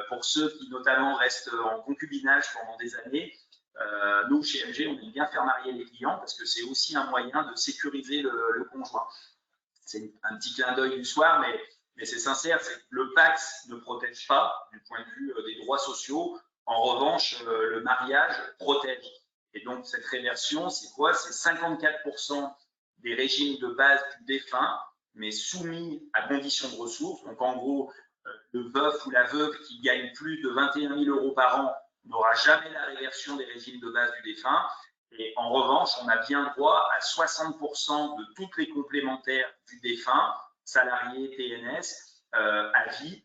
pour ceux qui notamment restent en concubinage pendant des années, nous chez MG, on aime bien faire marier les clients parce que c'est aussi un moyen de sécuriser le conjoint. C'est un petit clin d'œil du soir, mais c'est sincère, le Pacs ne protège pas du point de vue des droits sociaux. En revanche, le mariage protège. Et donc, cette réversion, c'est quoi? C'est 54% des régimes de base du défunt, mais soumis à conditions de ressources. Donc, en gros, le veuf ou la veuve qui gagne plus de 21 000 € par an n'aura jamais la réversion des régimes de base du défunt. Et en revanche, on a bien droit à 60% de toutes les complémentaires du défunt, salarié, TNS, à vie,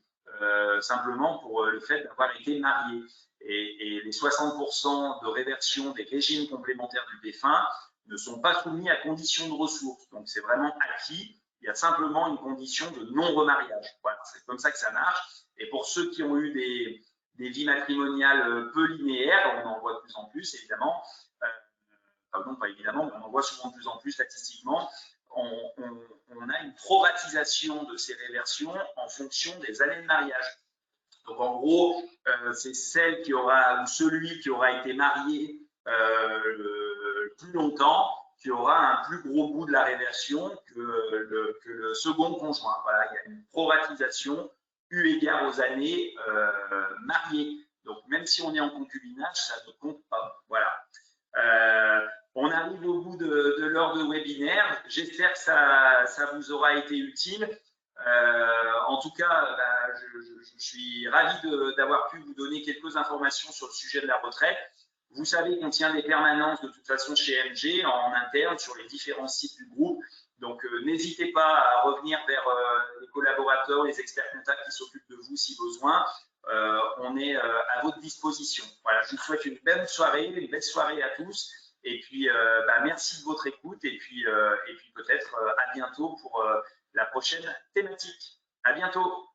simplement pour le fait d'avoir été marié. Et les 60% de réversion des régimes complémentaires du défunt ne sont pas soumis à conditions de ressources. Donc, c'est vraiment acquis. Il y a simplement une condition de non-remariage. Voilà, c'est comme ça que ça marche. Et pour ceux qui ont eu des vies matrimoniales peu linéaires, on en voit de plus en plus, évidemment. Non, pas évidemment, mais on en voit souvent de plus en plus statistiquement. On a une proratisation de ces réversions en fonction des années de mariage. Donc, en gros, c'est celle qui aura, ou celui qui aura été marié le plus longtemps, qui aura un plus gros bout de la réversion que le second conjoint. Voilà, il y a une proratisation eu égard aux années mariées. Donc, même si on est en concubinage, ça ne compte pas. Voilà. On arrive au bout de l'heure de webinaire. J'espère que ça vous aura été utile. En tout cas, je suis ravi d'avoir pu vous donner quelques informations sur le sujet de la retraite. Vous savez qu'on tient des permanences de toute façon chez MG en interne sur les différents sites du groupe. Donc, n'hésitez pas à revenir vers les collaborateurs, les experts comptables qui s'occupent de vous si besoin. On est à votre disposition. Voilà, je vous souhaite une belle soirée à tous. Et puis, merci de votre écoute. Et puis peut-être à bientôt pour la prochaine thématique. À bientôt.